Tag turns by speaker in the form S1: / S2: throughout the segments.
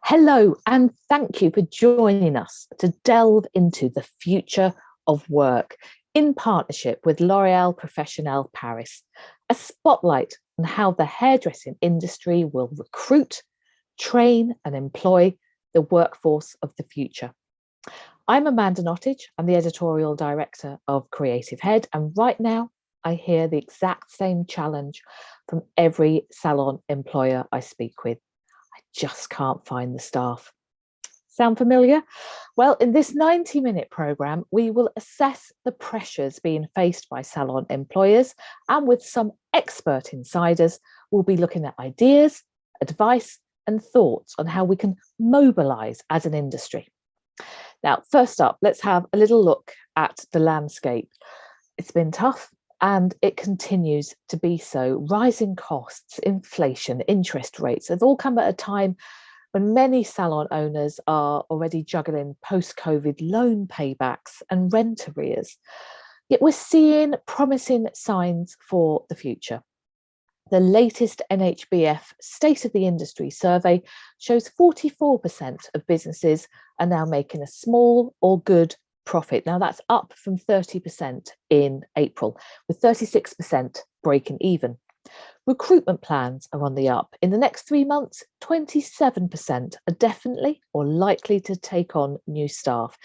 S1: Hello, and thank you for joining us to delve into the future of work in partnership with L'Oréal Professionnel Paris, a spotlight on how the hairdressing industry will recruit, train, and employ the workforce of the future. I'm Amanda Nottage, I'm the editorial director of Creative Head, and right now I hear the exact same challenge from every salon employer I speak with. Just can't find the staff. Sound familiar? Well, in this 90-minute programme, we will assess the pressures being faced by salon employers, and with some expert insiders, we'll be looking at ideas, advice, and thoughts on how we can mobilise as an industry. Now, first up, let's have a little look at the landscape. It's been tough, and it continues to be so. Rising costs, inflation, interest rates have all come at a time when many salon owners are already juggling post-COVID loan paybacks and rent arrears. Yet we're seeing promising signs for the future. The latest NHBF State of the Industry survey shows 44% of businesses are now making a small or good profit. Now that's up from 30% in April, with 36% breaking even. Recruitment plans are on the up. In the next 3 months, 27% are definitely or likely to take on new staff,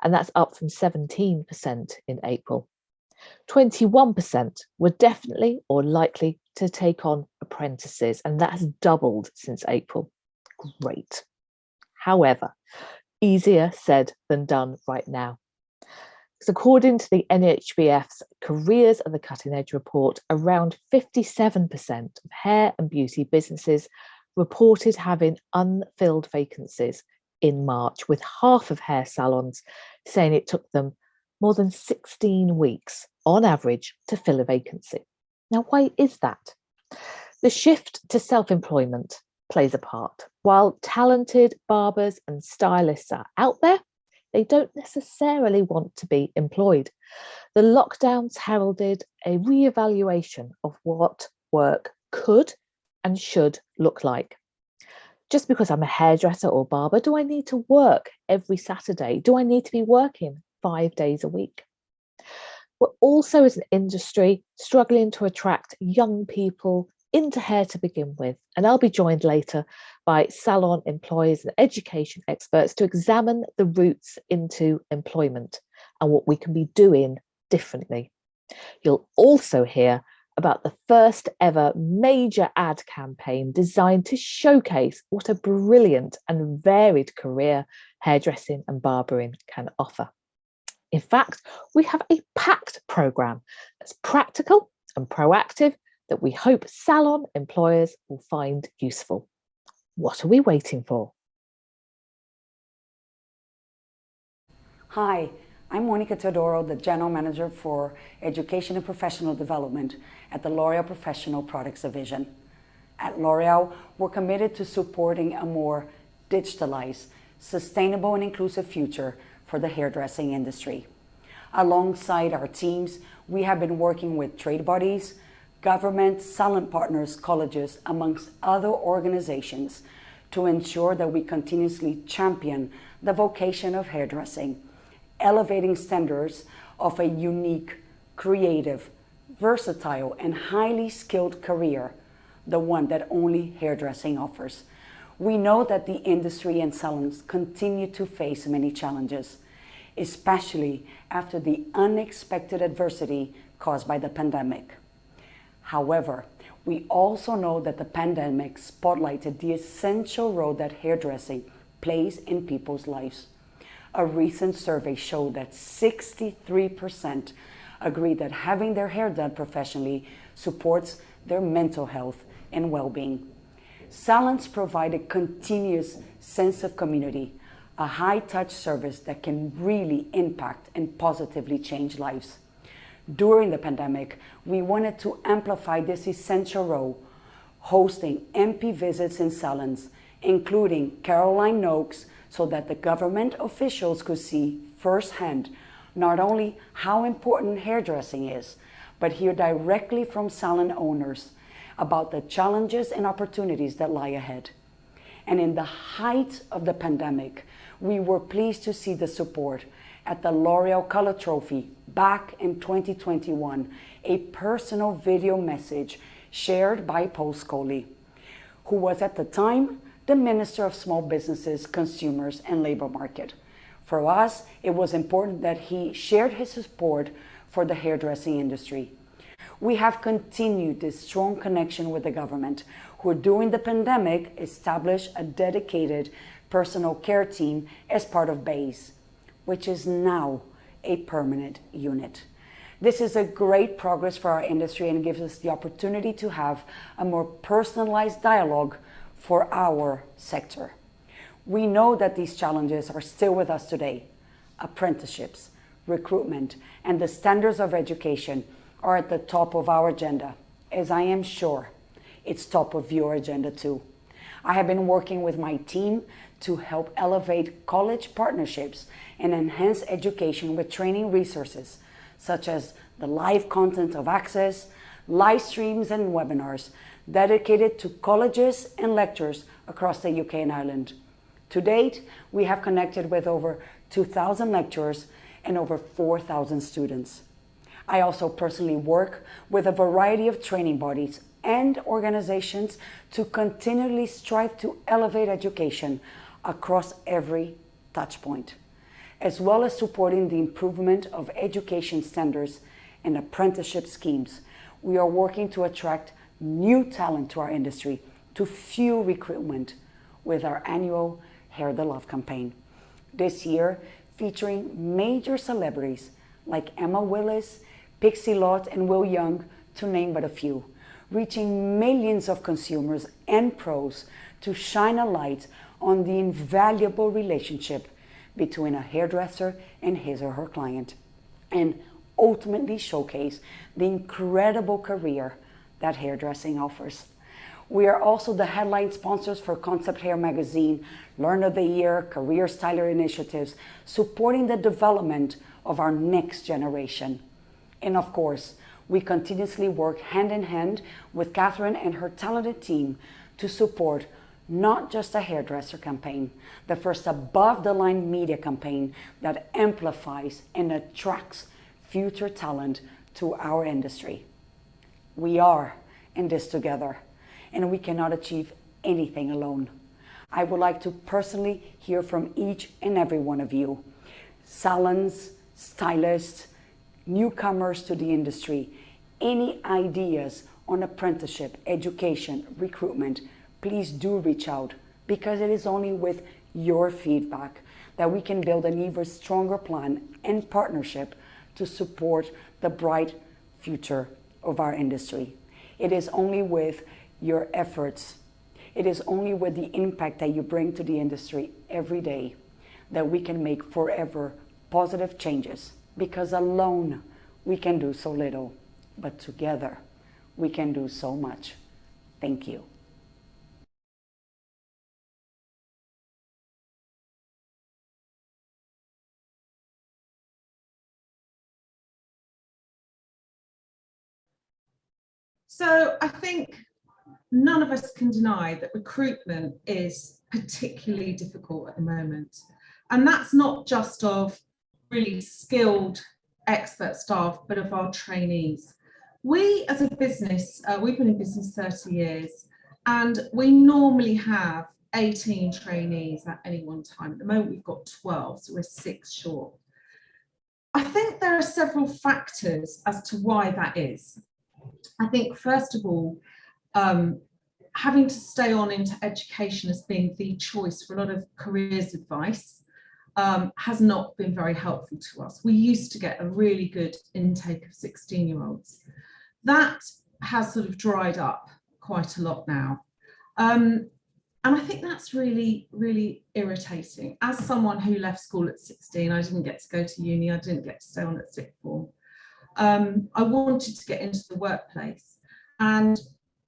S1: and that's up from 17% in April. 21% were definitely or likely to take on apprentices, and that has doubled since April. Great. However, easier said than done right now. Because according to the NHBF's Careers at the Cutting Edge report, around 57% of hair and beauty businesses reported having unfilled vacancies in March, with half of hair salons saying it took them more than 16 weeks on average to fill a vacancy. Now, why is that? The shift to self-employment plays a part. While talented barbers and stylists are out there, they don't necessarily want to be employed. The lockdowns heralded a reevaluation of what work could and should look like. Just because I'm a hairdresser or barber, do I need to work every Saturday? Do I need to be working 5 days a week? We're also, as an industry, struggling to attract young people into hair to begin with, and I'll be joined later by salon employees and education experts to examine the routes into employment and what we can be doing differently. You'll also hear about the first ever major ad campaign designed to showcase what a brilliant and varied career hairdressing and barbering can offer. In fact, we have a packed programme that's practical and proactive that we hope salon employers will find useful. What are we waiting for?
S2: Hi, I'm Monica Teodoro, the General Manager for Education and Professional Development at the L'Oréal Professional Products Division. At L'Oréal, we're committed to supporting a more digitalized, sustainable and inclusive future for the hairdressing industry. Alongside our teams, we have been working with trade bodies, government, salon partners, colleges, amongst other organizations to ensure that we continuously champion the vocation of hairdressing, elevating standards of a unique, creative, versatile, and highly skilled career, the one that only hairdressing offers. We know that the industry and salons continue to face many challenges, especially after the unexpected adversity caused by the pandemic. However, we also know that the pandemic spotlighted the essential role that hairdressing plays in people's lives. A recent survey showed that 63% agree that having their hair done professionally supports their mental health and well-being. Salons provide a continuous sense of community, a high-touch service that can really impact and positively change lives. During the pandemic, we wanted to amplify this essential role, hosting MP visits in salons, including Caroline Noakes, so that the government officials could see firsthand not only how important hairdressing is, but hear directly from salon owners about the challenges and opportunities that lie ahead. And in the height of the pandemic, we were pleased to see the support at the L'Oreal Color Trophy back in 2021, a personal video message shared by Paul Scully, who was at the time the Minister of Small Businesses, Consumers and Labor Market. For us, it was important that he shared his support for the hairdressing industry. We have continued this strong connection with the government, who during the pandemic established a dedicated personal care team as part of BASE, which is now a permanent unit. This is a great progress for our industry and gives us the opportunity to have a more personalized dialogue for our sector. We know that these challenges are still with us today. Apprenticeships, recruitment, and the standards of education are at the top of our agenda, as I am sure it's top of your agenda too. I have been working with my team to help elevate college partnerships and enhance education with training resources, such as the live content of Access, live streams and webinars dedicated to colleges and lecturers across the UK and Ireland. To date, we have connected with over 2,000 lecturers and over 4,000 students. I also personally work with a variety of training bodies and organizations to continually strive to elevate education across every touchpoint, as well as supporting the improvement of education standards and apprenticeship schemes. We are working to attract new talent to our industry to fuel recruitment with our annual Hair the Love campaign. This year, featuring major celebrities like Emma Willis, Pixie Lott, and Will Young, to name but a few, reaching millions of consumers and pros to shine a light on the invaluable relationship between a hairdresser and his or her client, and ultimately showcase the incredible career that hairdressing offers. We are also the headline sponsors for Concept Hair Magazine, Learn of the Year, Career Styler initiatives, supporting the development of our next generation. And of course, we continuously work hand in hand with Catherine and her talented team to support not just a hairdresser campaign, the first above-the-line media campaign that amplifies and attracts future talent to our industry. We are in this together, and we cannot achieve anything alone. I would like to personally hear from each and every one of you, salons, stylists, newcomers to the industry. Any ideas on apprenticeship, education, recruitment, please do reach out, because it is only with your feedback that we can build an even stronger plan and partnership to support the bright future of our industry. It is only with your efforts, it is only with the impact that you bring to the industry every day that we can make forever positive changes, because alone we can do so little, but together we can do so much. Thank you.
S3: So I think none of us can deny that recruitment is particularly difficult at the moment. And that's not just of really skilled expert staff, but of our trainees. We as a business, we've been in business 30 years, and we normally have 18 trainees at any one time. At the moment, we've got 12, so we're 6 short. I think there are several factors as to why that is. I think, first of all, having to stay on into education as being the choice for a lot of careers advice has not been very helpful to us. We used to get a really good intake of 16-year-olds. That has sort of dried up quite a lot now. And I think that's really, really irritating. As someone who left school at 16, I didn't get to go to uni, I didn't get to stay on at sixth form. I wanted to get into the workplace, and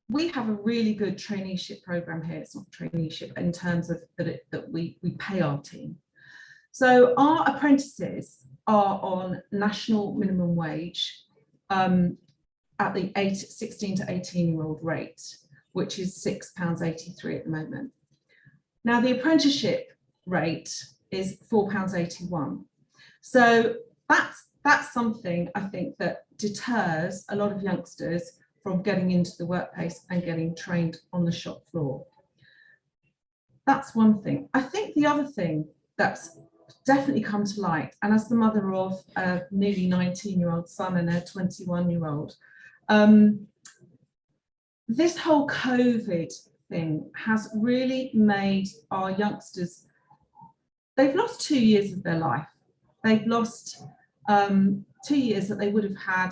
S3: we have a really good traineeship program here. It's not traineeship in terms of that we pay our team. So our apprentices are on national minimum wage at the 16 to 18-year-old rate, which is £6.83 at the moment. Now, the apprenticeship rate is £4.81. So that's something I think that deters a lot of youngsters from getting into the workplace and getting trained on the shop floor. That's one thing. I think the other thing that's definitely come to light, and as the mother of a nearly 19-year-old son and a 21-year-old, this whole COVID thing has really made our youngsters, they've lost 2 years of their life. They've lost 2 years that they would have had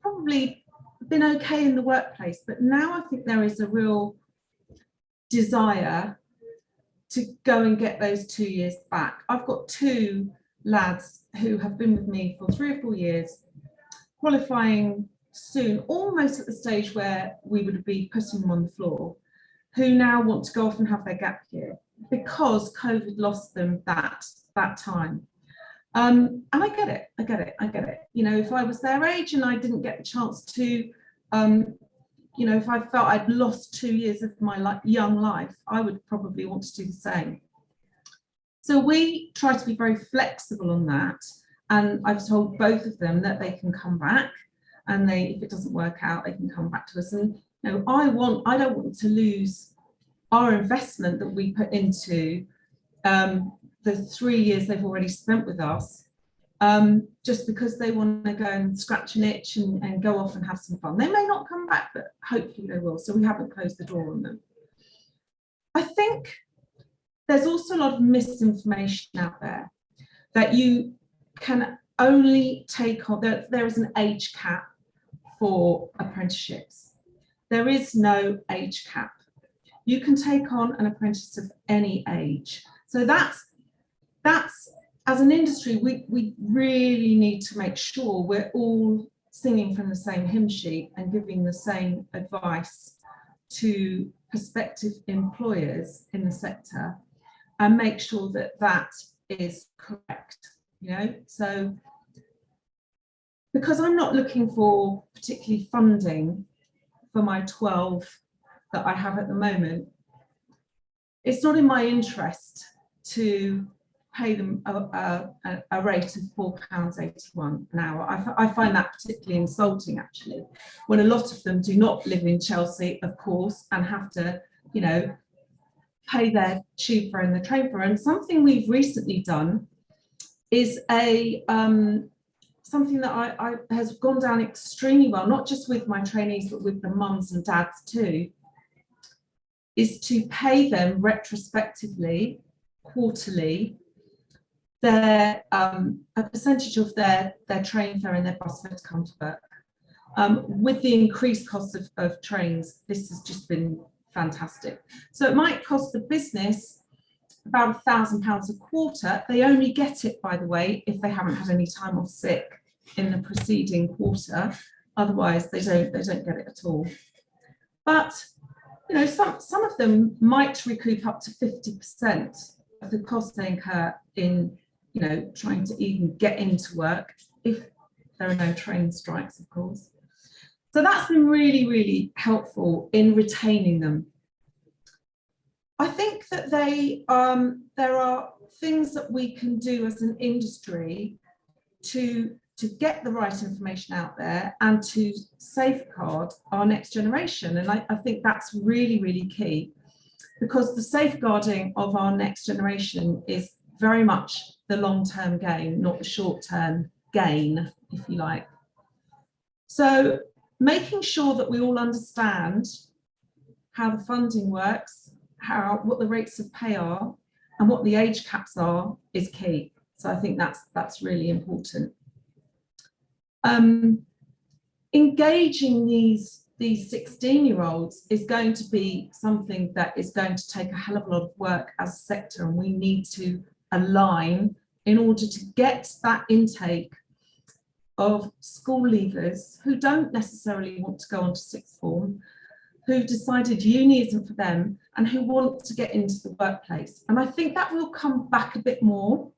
S3: probably been okay in the workplace. But now I think there is a real desire to go and get those 2 years back. I've got 2 lads who have been with me for 3 or 4 years, qualifying soon, almost at the stage where we would be putting them on the floor, who now want to go off and have their gap year because COVID lost them that time. And I get it. You know, if I was their age and I didn't get the chance to, you know, if I felt I'd lost 2 years of my young life, I would probably want to do the same. So we try to be very flexible on that. And I've told both of them that they can come back, and if it doesn't work out, they can come back to us. And you know, I don't want to lose our investment that we put into the 3 years they've already spent with us, just because they want to go and scratch an itch and go off and have some fun. They may not come back, but hopefully they will. So we haven't closed the door on them. I think there's also a lot of misinformation out there that you can only take on, there is an age cap for apprenticeships. There is no age cap. You can take on an apprentice of any age. So that's as an industry, we really need to make sure we're all singing from the same hymn sheet and giving the same advice to prospective employers in the sector, and make sure that that is correct, you know. So because I'm not looking for particularly funding for my 12 that I have at the moment, it's not in my interest to pay them a rate of £4.81 an hour. I find that particularly insulting, actually, when a lot of them do not live in Chelsea, of course, and have to, you know, pay their tube fare and the train fare. And something we've recently done is something that I has gone down extremely well, not just with my trainees, but with the mums and dads too, is to pay them retrospectively, quarterly, their a percentage of their train fare and their bus fare to come to work. With the increased cost of trains, this has just been fantastic. So it might cost the business about £1,000 a quarter. They only get it, by the way, if they haven't had any time off sick in the preceding quarter. Otherwise, they don't get it at all. But you know, some of them might recoup up to 50% of the cost they incur in, you know, trying to even get into work, if there are no train strikes, of course. So that's been really, really helpful in retaining them. I think that there are things that we can do as an industry to get the right information out there and to safeguard our next generation. And I think that's really, really key, because the safeguarding of our next generation is very much the long-term game, not the short-term gain, if you like. So making sure that we all understand how the funding works, what the rates of pay are, and what the age caps are is key. So I think that's really important. Engaging these 16-year-olds is going to be something that is going to take a hell of a lot of work as a sector, and we need to align in order to get that intake of school leavers who don't necessarily want to go on to sixth form, who've decided uni isn't for them, and who want to get into the workplace. And I think that will come back a bit more.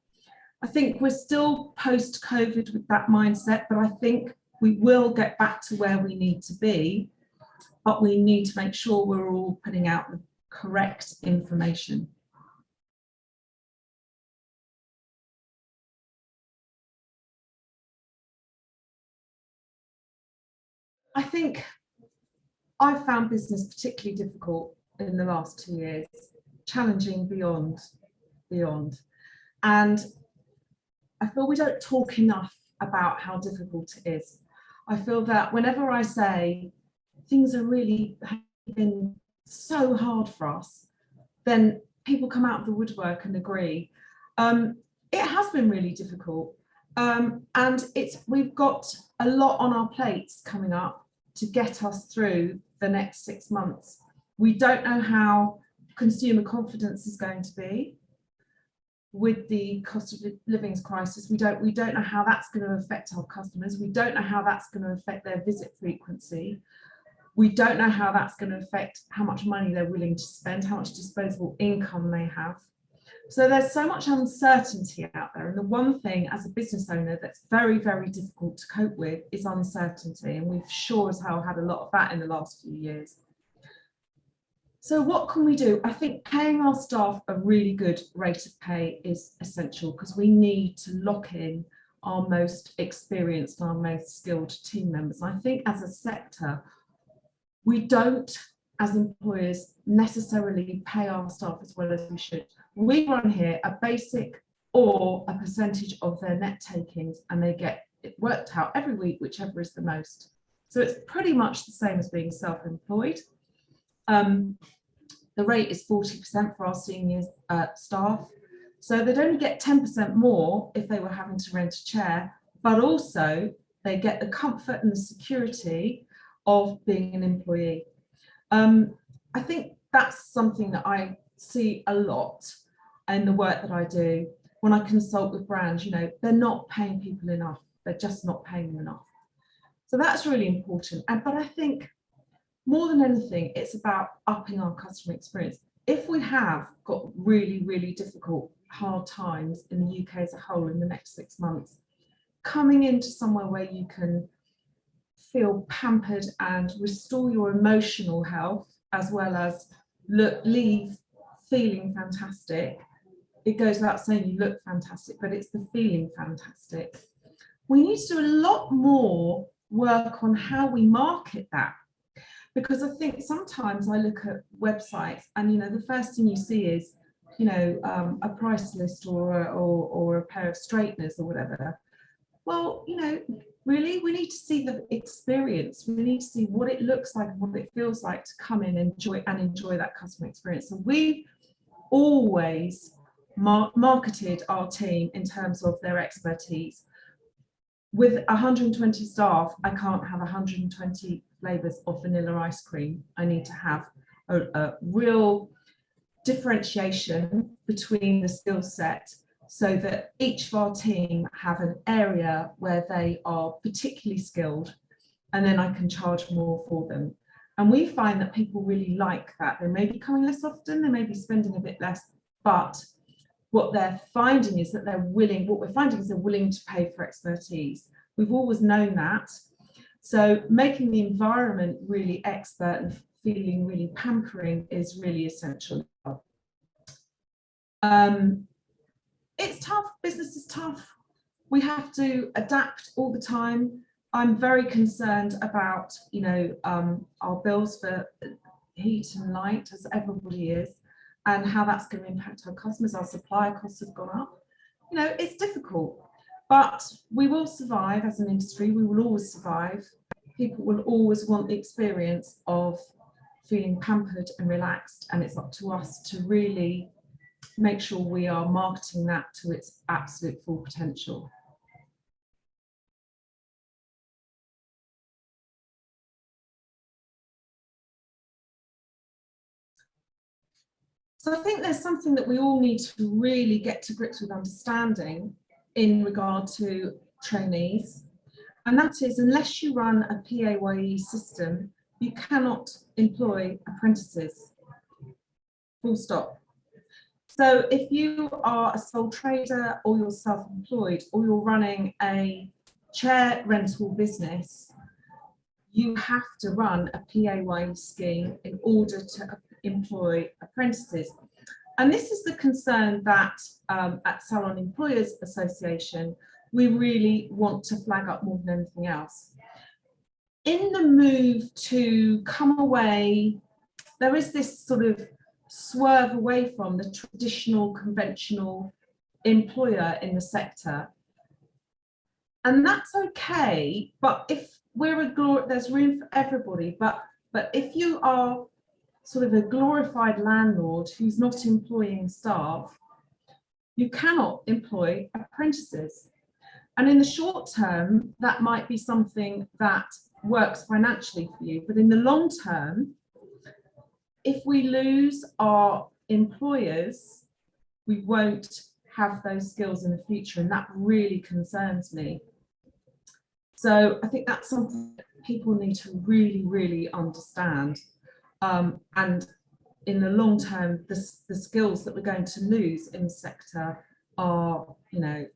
S3: I think we're still post-COVID with that mindset, but I think we will get back to where we need to be, but we need to make sure we're all putting out correct information. I think I've found business particularly difficult in the last 2 years, challenging beyond. And I feel we don't talk enough about how difficult it is. I feel that whenever I say things are really been so hard for us, then people come out of the woodwork and agree. It has been really difficult. And we've got a lot on our plates coming up to get us through the next 6 months. We don't know how consumer confidence is going to be with the cost of living crisis. We don't know how that's going to affect our customers. We don't know how that's going to affect their visit frequency. We don't know how that's going to affect how much money they're willing to spend, how much disposable income they have. So there's so much uncertainty out there. And the one thing as a business owner that's very, very difficult to cope with is uncertainty. And we've sure as hell had a lot of that in the last few years. So what can we do? I think paying our staff a really good rate of pay is essential, because we need to lock in our most experienced, our most skilled team members. And I think as a sector, we don't, as employers, necessarily pay our staff as well as we should. We run here a basic or a percentage of their net takings, and they get it worked out every week, whichever is the most. So it's pretty much the same as being self-employed. The rate is 40% for our senior staff. So they'd only get 10% more if they were having to rent a chair, but also they get the comfort and the security of being an employee. I think that's something that I see a lot in the work that I do. When I consult with brands, you know, they're not paying people enough. They're just not paying them enough. So that's really important. But I think more than anything, it's about upping our customer experience. If we have got really, really difficult, hard times in the UK as a whole in the next 6 months, coming into somewhere where you can feel pampered and restore your emotional health, as well as leave feeling fantastic. It goes without saying you look fantastic, but it's the feeling fantastic. We need to do a lot more work on how we market that, because I think sometimes I look at websites and, you know, the first thing you see is, you know, a price list or a pair of straighteners or whatever. Well, you know, really, we need to see the experience. We need to see what it looks like and what it feels like to come in and enjoy that customer experience. So we've always marketed our team in terms of their expertise. With 120 staff, I can't have 120 flavors of vanilla ice cream. I need to have a real differentiation between the skill set, so that each of our team have an area where they are particularly skilled, and then I can charge more for them. And we find that people really like that. They may be coming less often, they may be spending a bit less, but what they're finding is that they're willing to pay for expertise. We've always known that. So making the environment really expert and feeling really pampering is really essential. It's tough, business is tough. We have to adapt all the time. I'm very concerned about, you know, our bills for heat and light, as everybody is, and how that's going to impact our customers. Our supplier costs have gone up. You know, it's difficult, but we will survive as an industry. We will always survive. People will always want the experience of feeling pampered and relaxed, and it's up to us to really make sure we are marketing that to its absolute full potential. So I think there's something that we all need to really get to grips with understanding in regard to trainees, and that is, unless you run a PAYE system, you cannot employ apprentices, full stop. So if you are a sole trader, or you're self-employed, or you're running a chair rental business, you have to run a PAYE scheme in order to employ apprentices. And this is the concern that at Salon Employers Association, we really want to flag up more than anything else. In the move to come away, there is this sort of swerve away from the traditional, conventional employer in the sector. And that's okay, but if there's room for everybody, but if you are sort of a glorified landlord who's not employing staff, you cannot employ apprentices. And in the short term, that might be something that works financially for you, but in the long term, if we lose our employers, we won't have those skills in the future, and that really concerns me. So I think that's something that people need to really, really understand. And in the long term, the skills that we're going to lose in the sector are,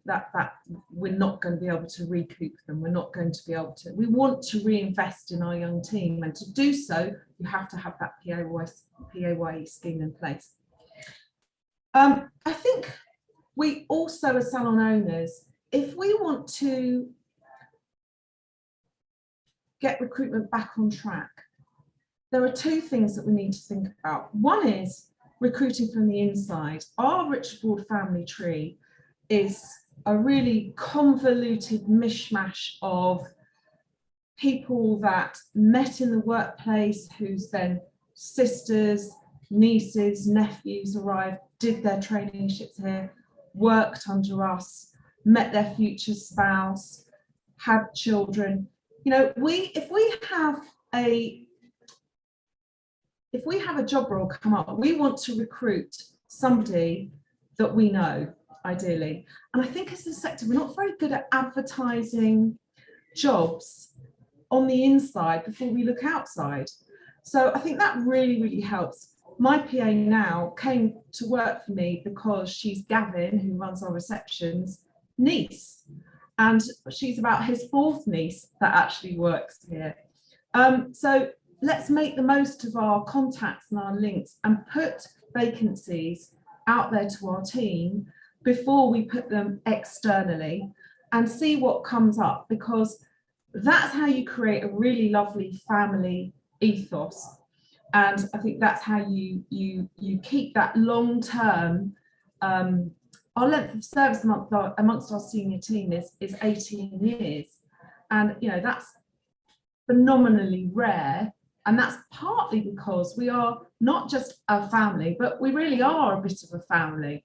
S3: that we're not going to be able to recoup them. We're not going to be able to. We want to reinvest in our young team, and to do so, you have to have that PAYE scheme in place. I think we also, as salon owners, if we want to get recruitment back on track, there are two things that we need to think about. One is recruiting from the inside. Our Richard family tree is a really convoluted mishmash of people that met in the workplace, whose then sisters, nieces, nephews arrived, did their traineeships here, worked under us, met their future spouse, had children. If we have a job role come up, we want to recruit somebody that we know, ideally. And I think as a sector, we're not very good at advertising jobs on the inside before we look outside. So I think that really, really helps. My PA now came to work for me because she's Gavin, who runs our receptions, niece. And she's about his fourth niece that actually works here. So let's make the most of our contacts and our links and put vacancies out there to our team before we put them externally, and see what comes up, because that's how you create a really lovely family ethos. And I think that's how you keep that long term. Our length of service amongst our senior team is 18 years. And that's phenomenally rare. And that's partly because we are not just a family, but we really are a bit of a family.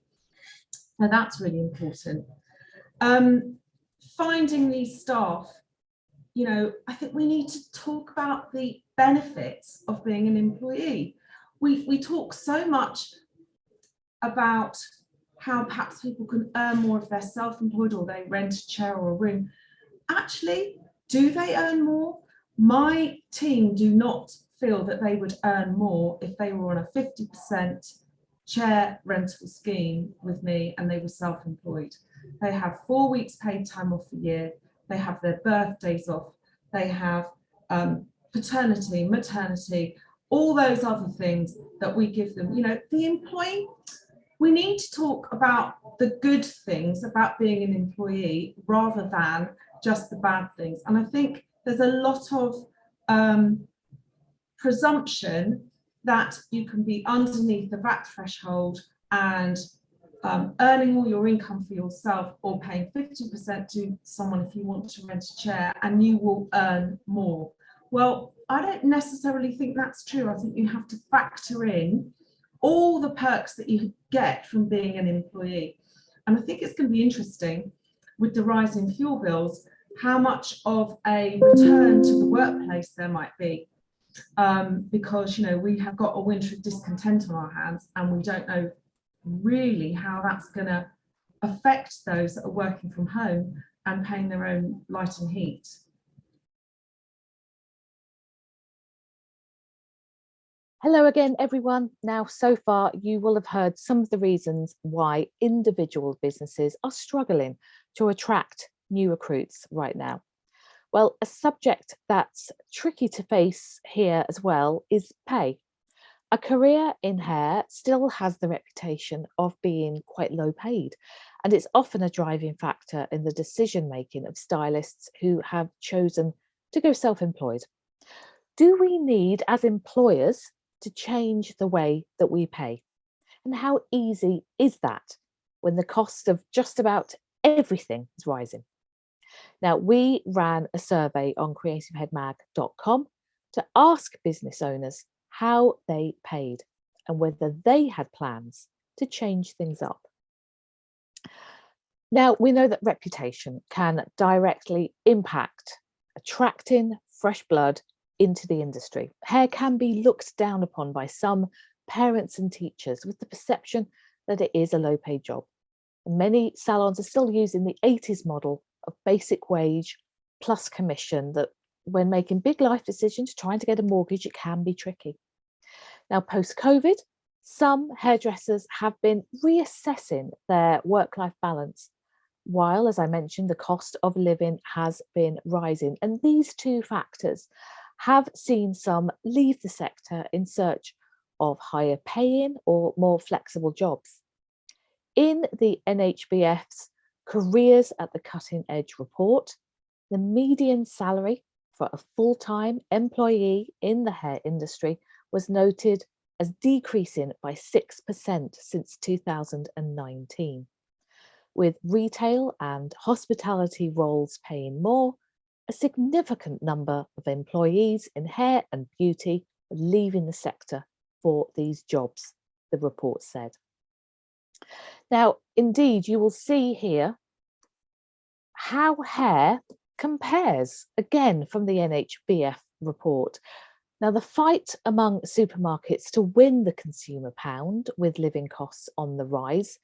S3: And that's really important. Finding these staff, I think we need to talk about the benefits of being an employee. We talk so much about how perhaps people can earn more if they're self-employed or they rent a chair or a room. Actually, do they earn more? My team do not feel that they would earn more if they were on a 50% chair rental scheme with me and they were self-employed. They have 4 weeks paid time off a year. They have their birthdays off. They have paternity, maternity, all those other things that we give them. The employee, we need to talk about the good things about being an employee rather than just the bad things. And I think there's a lot of presumption that you can be underneath the VAT threshold and earning all your income for yourself, or paying 50% to someone if you want to rent a chair, and you will earn more. Well, I don't necessarily think that's true. I think you have to factor in all the perks that you get from being an employee. And I think it's going to be interesting with the rising fuel bills, how much of a return to the workplace there might be. Because, we have got a winter of discontent on our hands, and we don't know really how that's going to affect those that are working from home and paying their own light and heat.
S1: Hello again, everyone. Now, so far, you will have heard some of the reasons why individual businesses are struggling to attract new recruits right now. Well, a subject that's tricky to face here as well is pay. A career in hair still has the reputation of being quite low paid, and it's often a driving factor in the decision making of stylists who have chosen to go self-employed. Do we need, as employers, to change the way that we pay? And how easy is that when the cost of just about everything is rising? Now, we ran a survey on creativeheadmag.com to ask business owners how they paid and whether they had plans to change things up. Now, we know that reputation can directly impact attracting fresh blood into the industry. Hair can be looked down upon by some parents and teachers with the perception that it is a low paid job. Many salons are still using the 80s model of basic wage plus commission, that when making big life decisions, trying to get a mortgage, it can be tricky. Now, post-COVID, some hairdressers have been reassessing their work-life balance, while, as I mentioned, the cost of living has been rising. And these two factors have seen some leave the sector in search of higher paying or more flexible jobs. In the NHBF's Careers at the Cutting Edge report, the median salary for a full-time employee in the hair industry was noted as decreasing by 6% since 2019. With retail and hospitality roles paying more, a significant number of employees in hair and beauty are leaving the sector for these jobs, the report said. Now, indeed, you will see here how hair compares, again from the NHBF report. Now, the fight among supermarkets to win the consumer pound with living costs on the rise,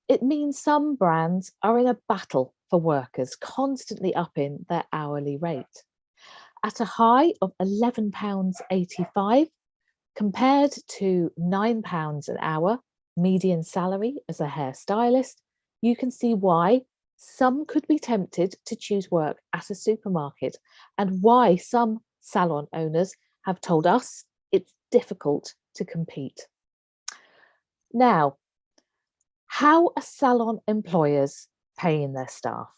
S1: it means some brands are in a battle for workers, constantly upping their hourly rate. At a high of £11.85, compared to £9 an hour median salary as a hairstylist, you can see why some could be tempted to choose work at a supermarket, and why some salon owners have told us it's difficult to compete. Now, how are salon employers paying their staff?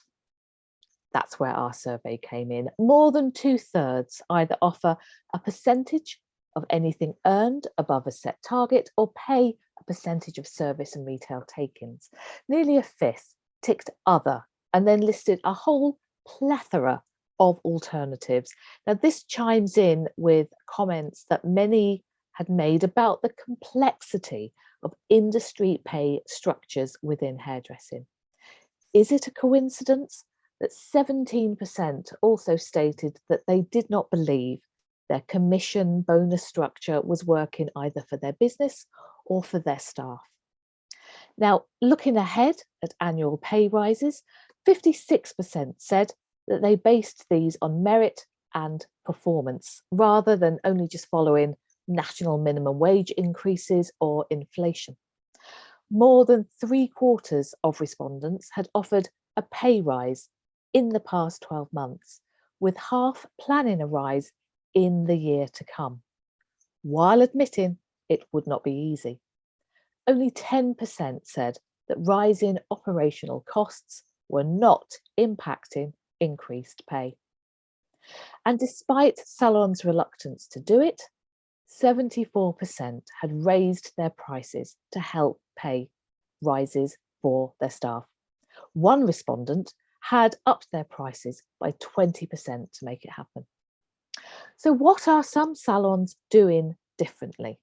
S1: That's where our survey came in. More than 2/3 either offer a percentage of anything earned above a set target or pay a percentage of service and retail take-ins. Nearly a fifth ticked other and then listed a whole plethora of alternatives. Now, this chimes in with comments that many had made about the complexity of industry pay structures within hairdressing. Is it a coincidence that 17% also stated that they did not believe their commission bonus structure was working either for their business or for their staff? Now, looking ahead at annual pay rises, 56% said that they based these on merit and performance rather than only just following national minimum wage increases or inflation. More than 3/4 of respondents had offered a pay rise in the past 12 months, with half planning a rise in the year to come, while admitting it would not be easy. Only 10% said that rising operational costs were not impacting increased pay. And despite salons' reluctance to do it, 74% had raised their prices to help pay rises for their staff. One respondent had upped their prices by 20% to make it happen. So what are some salons doing differently?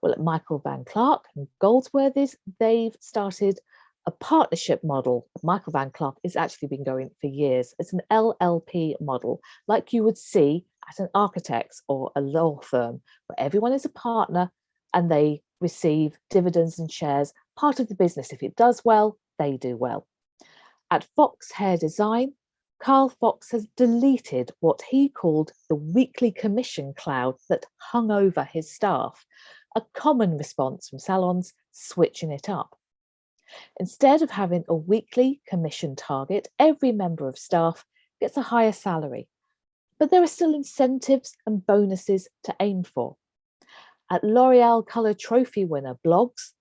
S1: Well, at Michael Van Clark and Goldsworthy's, they've started a partnership model. Michael Van Clark has actually been going for years. It's an LLP model, like you would see at an architect's or a law firm, where everyone is a partner and they receive dividends and shares, part of the business. If it does well, they do well. At Fox Hair Design, Carl Fox has deleted what he called the weekly commission cloud that hung over his staff, a common response from salons switching it up. Instead of having a weekly commission target, every member of staff gets a higher salary, but there are still incentives and bonuses to aim for. At L'Oreal Colour Trophy winner Blogs,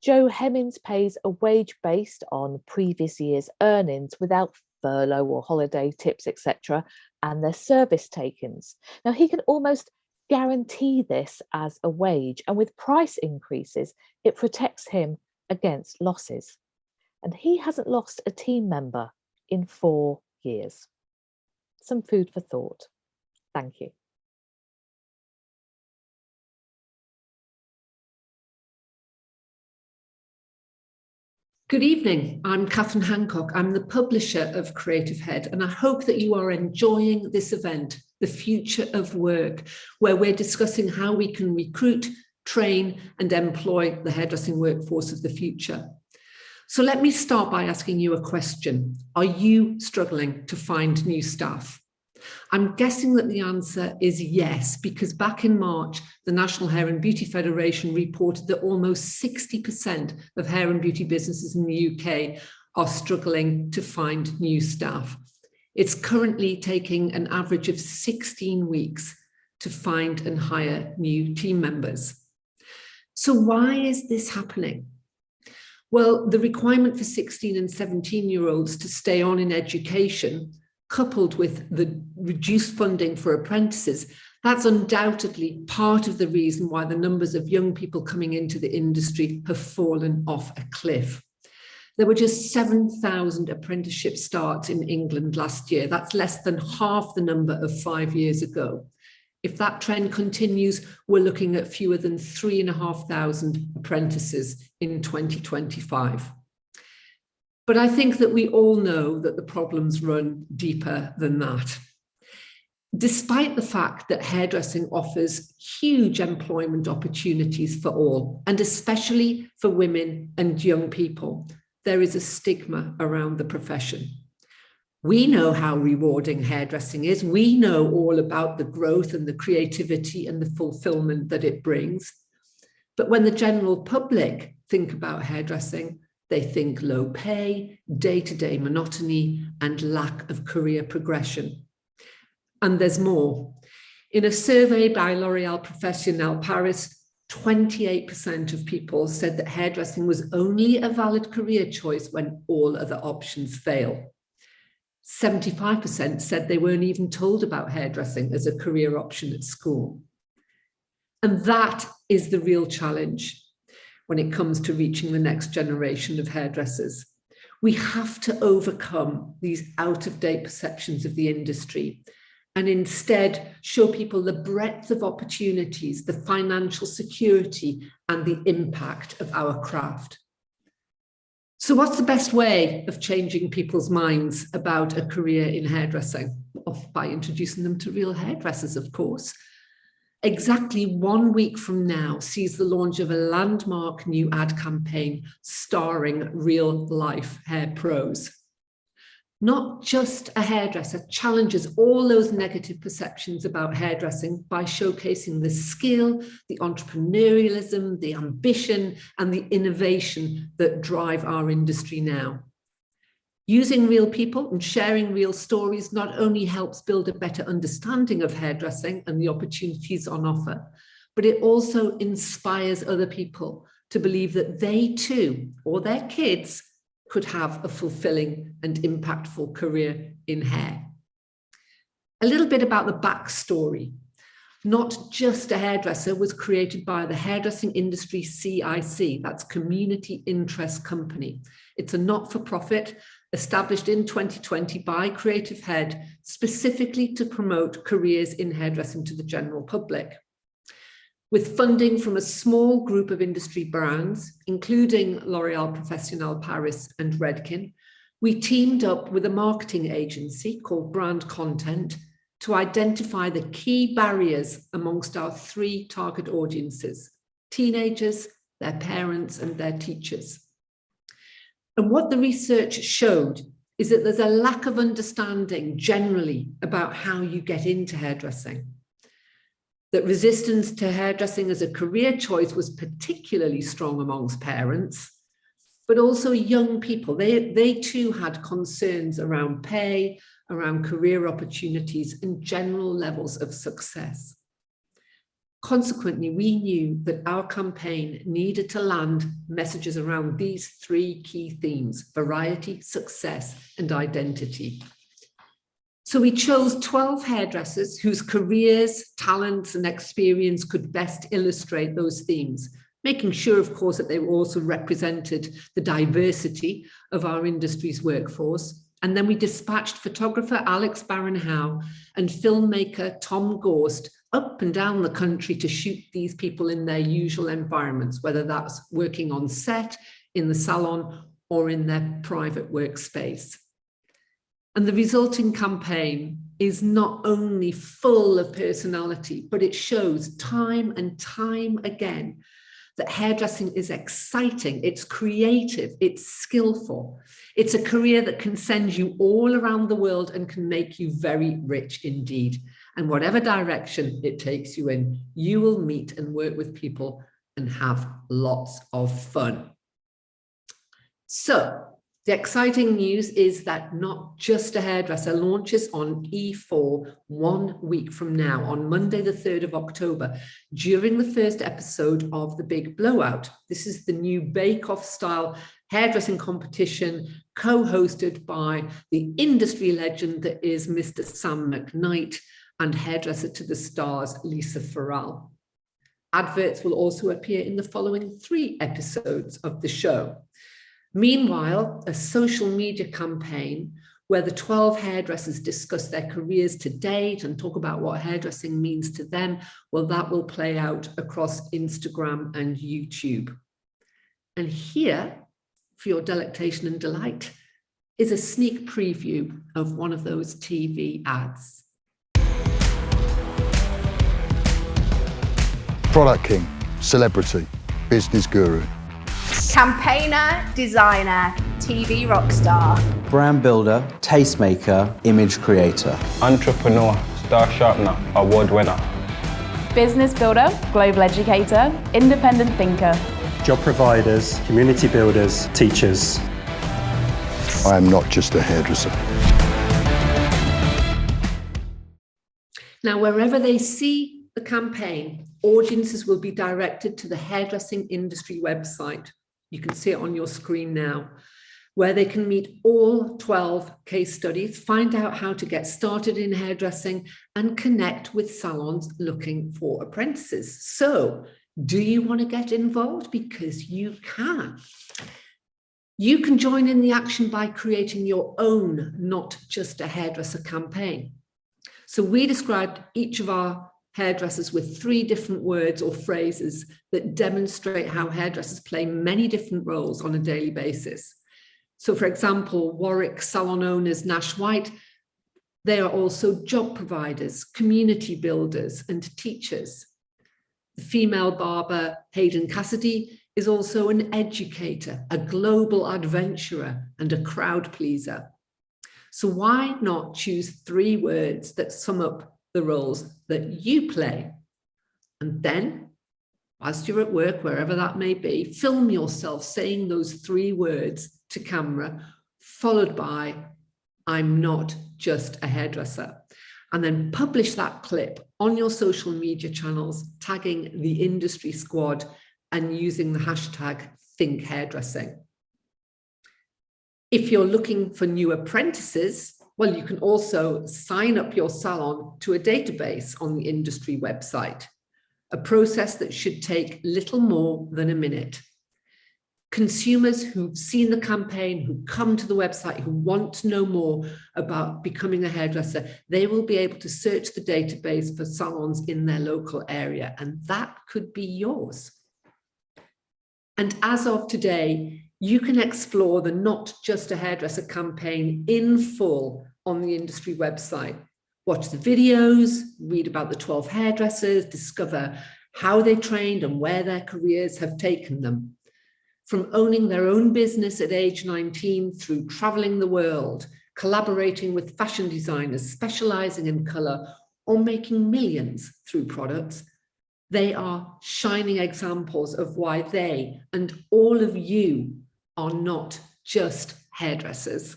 S1: Joe Hemmings pays a wage based on previous year's earnings without furlough or holiday tips, etc., and their service takings. Now, he can almost guarantee this as a wage, and with price increases, it protects him against losses. And he hasn't lost a team member in 4 years. Some food for thought. Thank you.
S4: Good evening, I'm Catherine Handcock. I'm the publisher of Creative Head, and I hope that you are enjoying this event, The Future of Work, where we're discussing how we can recruit, train, and employ the hairdressing workforce of the future. So let me start by asking you a question. Are you struggling to find new staff? I'm guessing that the answer is yes, because back in March, the National Hair and Beauty Federation reported that almost 60% of hair and beauty businesses in the UK are struggling to find new staff. It's currently taking an average of 16 weeks to find and hire new team members. So why is this happening? Well, the requirement for 16 and 17-year-olds to stay on in education, coupled with the reduced funding for apprentices, that's undoubtedly part of the reason why the numbers of young people coming into the industry have fallen off a cliff. There were just 7,000 apprenticeship starts in England last year. That's less than half the number of 5 years ago. If that trend continues, we're looking at fewer than 3,500 apprentices in 2025. But I think that we all know that the problems run deeper than that. Despite the fact that hairdressing offers huge employment opportunities for all, and especially for women and young people, there is a stigma around the profession. We know how rewarding hairdressing is. We know all about the growth and the creativity and the fulfillment that it brings. But when the general public think about hairdressing, they think low pay, day-to-day monotony, and lack of career progression. And there's more. In a survey by L'Oréal Professionnel Paris, 28% of people said that hairdressing was only a valid career choice when all other options fail. 75% said they weren't even told about hairdressing as a career option at school. And that is the real challenge when it comes to reaching the next generation of hairdressers. We have to overcome these out-of-date perceptions of the industry and instead show people the breadth of opportunities, the financial security, and the impact of our craft. So what's the best way of changing people's minds about a career in hairdressing? Well, by introducing them to real hairdressers, of course. Exactly 1 week from now sees the launch of a landmark new ad campaign starring real-life hair pros. Not just a hairdresser challenges all those negative perceptions about hairdressing by showcasing the skill, the entrepreneurialism, the ambition, and the innovation that drive our industry now. Using real people and sharing real stories not only helps build a better understanding of hairdressing and the opportunities on offer, but it also inspires other people to believe that they too, or their kids, could have a fulfilling and impactful career in hair. A little bit about the backstory. Not Just a Hairdresser was created by the Hairdressing Industry CIC, that's Community Interest Company. It's a not-for-profit established in 2020 by Creative Head, specifically to promote careers in hairdressing to the general public. With funding from a small group of industry brands, including L'Oréal Professionnel Paris and Redken, we teamed up with a marketing agency called Brand Content to identify the key barriers amongst our 3 target audiences: teenagers, their parents, and their teachers. And what the research showed is that there's a lack of understanding generally about how you get into hairdressing. That resistance to hairdressing as a career choice was particularly strong amongst parents, but also young people. They too had concerns around pay, around career opportunities, and general levels of success. Consequently, we knew that our campaign needed to land messages around these three key themes: variety, success, and identity. So we chose 12 hairdressers whose careers, talents, and experience could best illustrate those themes, making sure, of course, that they also represented the diversity of our industry's workforce. And then we dispatched photographer Alex Barron-Howe and filmmaker Tom Gorst up and down the country to shoot these people in their usual environments, whether that's working on set, in the salon, or in their private workspace. And the resulting campaign is not only full of personality, but it shows time and time again that hairdressing is exciting, it's creative, it's skillful. It's a career that can send you all around the world and can make you very rich indeed. And whatever direction it takes you in, you will meet and work with people and have lots of fun. So, the exciting news is that Not Just a Hairdresser launches on E4 1 week from now, on Monday, the 3rd of October, during the first episode of The Big Blowout. This is the new bake-off style hairdressing competition co-hosted by the industry legend that is Mr. Sam McKnight and Hairdresser to the Stars, Lisa Farrell. Adverts will also appear in the following 3 episodes of the show. Meanwhile, a social media campaign where the 12 hairdressers discuss their careers to date and talk about what hairdressing means to them, well, that will play out across Instagram and YouTube. And here, for your delectation and delight, is a sneak preview of one of those TV ads.
S5: Product king, celebrity, business guru.
S6: Campaigner, designer, TV rock star.
S7: Brand builder, tastemaker, image creator.
S8: Entrepreneur, star sharpener, award winner.
S6: Business builder, global educator, independent thinker.
S9: Job providers, community builders, teachers.
S5: I am not just a hairdresser.
S4: Now, wherever they see the campaign, audiences will be directed to the hairdressing industry website. You can see it on your screen now, where they can meet all 12 case studies, find out how to get started in hairdressing, and connect with salons looking for apprentices. So, do you want to get involved? Because you can. You can join in the action by creating your own Not Just a Hairdresser campaign. So we described each of our hairdressers with 3 different words or phrases that demonstrate how hairdressers play many different roles on a daily basis. So for example, Warwick salon owners Nash White, they are also job providers, community builders, and teachers. The female barber Hayden Cassidy is also an educator, a global adventurer, and a crowd pleaser. So why not choose 3 words that sum up the roles that you play? And then, whilst you're at work, wherever that may be, film yourself saying those 3 words to camera, followed by, "I'm not just a hairdresser." And then publish that clip on your social media channels, tagging the industry squad and using the hashtag #ThinkHairdressing. If you're looking for new apprentices, well, you can also sign up your salon to a database on the industry website, a process that should take little more than a minute. Consumers who've seen the campaign, who come to the website, who want to know more about becoming a hairdresser, they will be able to search the database for salons in their local area, and that could be yours. And as of today, you can explore the Not Just a Hairdresser campaign in full on the industry website. Watch the videos, read about the 12 hairdressers, discover how they trained and where their careers have taken them. From owning their own business at age 19 through traveling the world, collaborating with fashion designers, specializing in color, or making millions through products, they are shining examples of why they and all of you are not just hairdressers.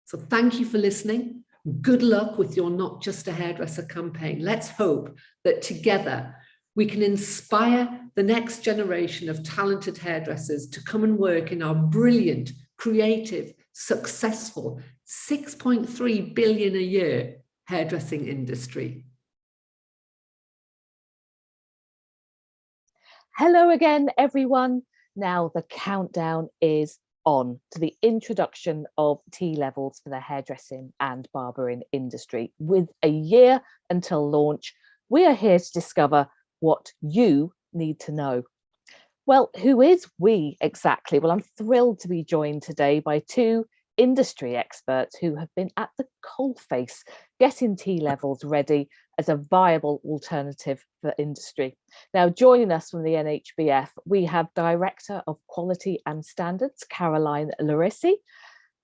S4: So thank you for listening. Good luck with your Not Just a Hairdresser campaign. Let's hope that together We can inspire the next generation of talented hairdressers to come and work in our brilliant, creative, successful 6.3 billion a year hairdressing industry.
S1: Hello again, everyone. Now the countdown is on to the introduction of T-levels for the hairdressing and barbering industry. With a year until launch, we are here to discover what you need to know. Well, who is we exactly? Well, I'm thrilled to be joined today by two industry experts who have been at the coalface getting T-levels ready as a viable alternative for industry. Now, joining us from the NHBF, we have Director of Quality and Standards, Caroline Larissey,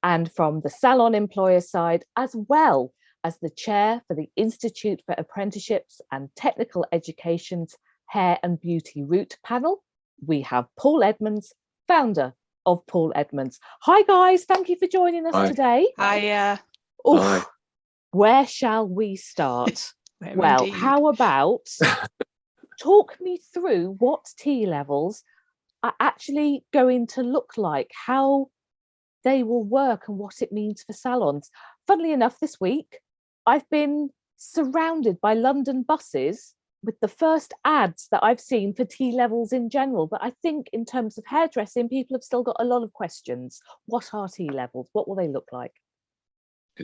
S1: and from the Salon employer side, as well as the Chair for the Institute for Apprenticeships and Technical Education's Hair and Beauty Route panel, we have Paul Edmonds, founder of Paul Edmonds. Hi guys, thank you for joining us today.
S10: Hi.
S1: Hi. Where shall we start? Well,
S10: Indeed.
S1: how about talk me through what T-levels are actually going to look like, how they will work and what it means for salons. Funnily enough, this week, I've been surrounded by London buses with the first ads that I've seen for T-levels in general. But I think in terms of hairdressing, people have still got a lot of questions. What are T-levels? What will they look like?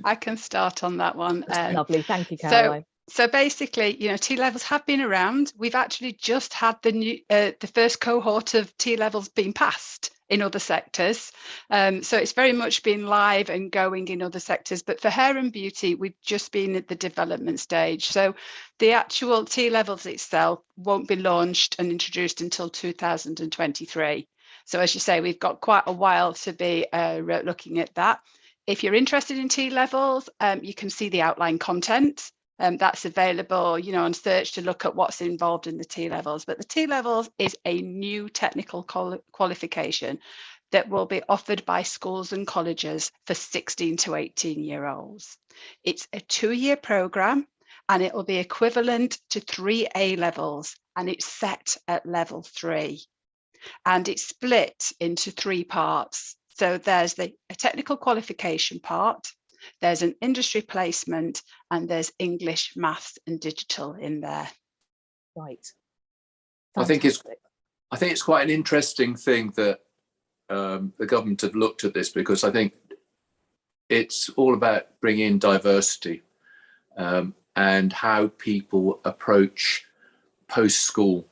S10: I can start on that one.
S1: Lovely. Thank you, Caroline.
S10: So basically, T-levels have been around. We've actually just had the first cohort of T-levels being passed in other sectors. So it's very much been live and going in other sectors. But for hair and beauty, we've just been at the development stage. So the actual T-levels itself won't be launched and introduced until 2023. So as you say, we've got quite a while to be looking at that. If you're interested in T-levels, you can see the outline content. That's available, on search to look at what's involved in the T-levels. But the T-levels is a new technical qualification that will be offered by schools and colleges for 16 to 18-year-olds. It's a 2-year programme and it will be equivalent to 3 A-levels, and it's set at level 3. And it's split into 3 parts. So there's a technical qualification part, there's an industry placement, and there's English, maths and digital in there.
S1: Right.
S11: Fantastic. I think it's quite an interesting thing that the government have looked at this, because I think it's all about bringing in diversity and how people approach post-school.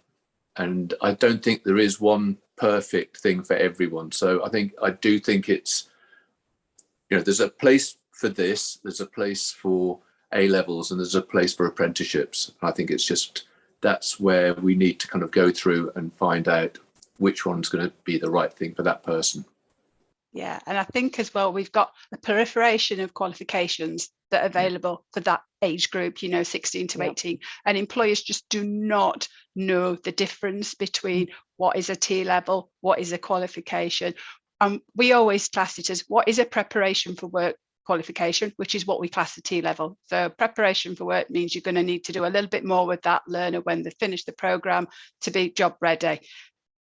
S11: And I don't think there is one perfect thing for everyone. So I do think it's, there's a place for this, there's a place for A-levels, and there's a place for apprenticeships. I think it's just, that's where we need to kind of go through and find out which one's going to be the right thing for that person.
S10: Yeah, and I think as well, we've got a proliferation of qualifications that are available for that age group, 16 to 18. And employers just do not know the difference between what is a T-level, what is a qualification. We always class it as what is a preparation for work qualification, which is what we class a T-level. So preparation for work means you're going to need to do a little bit more with that learner when they finish the programme to be job ready.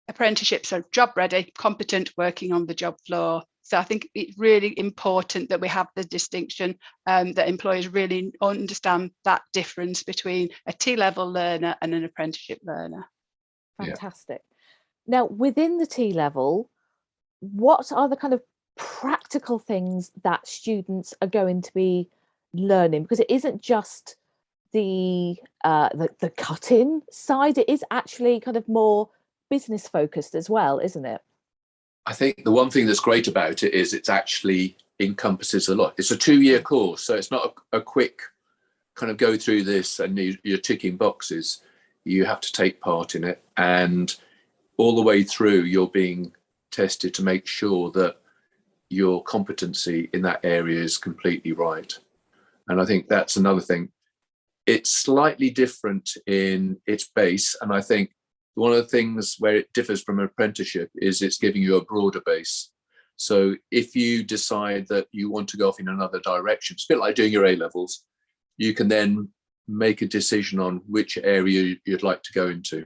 S10: Apprenticeships are job ready, competent, working on the job floor. So I think it's really important that we have the distinction, that employers really understand that difference between a T-level learner and an apprenticeship learner.
S1: Fantastic. Now, within the T-level, what are the kind of practical things that students are going to be learning? Because it isn't just the cutting side, it is actually kind of more business focused as well, isn't it?
S11: I think the one thing that's great about it is it's actually encompasses a lot. It's a 2-year course, so it's not a quick kind of go through this and you're ticking boxes. You have to take part in it, and all the way through you're being tested to make sure that your competency in that area is completely right. And I think that's another thing. It's slightly different in its base, and I think one of the things where it differs from an apprenticeship is it's giving you a broader base. So if you decide that you want to go off in another direction, it's a bit like doing your A-levels, you can then make a decision on which area you'd like to go into.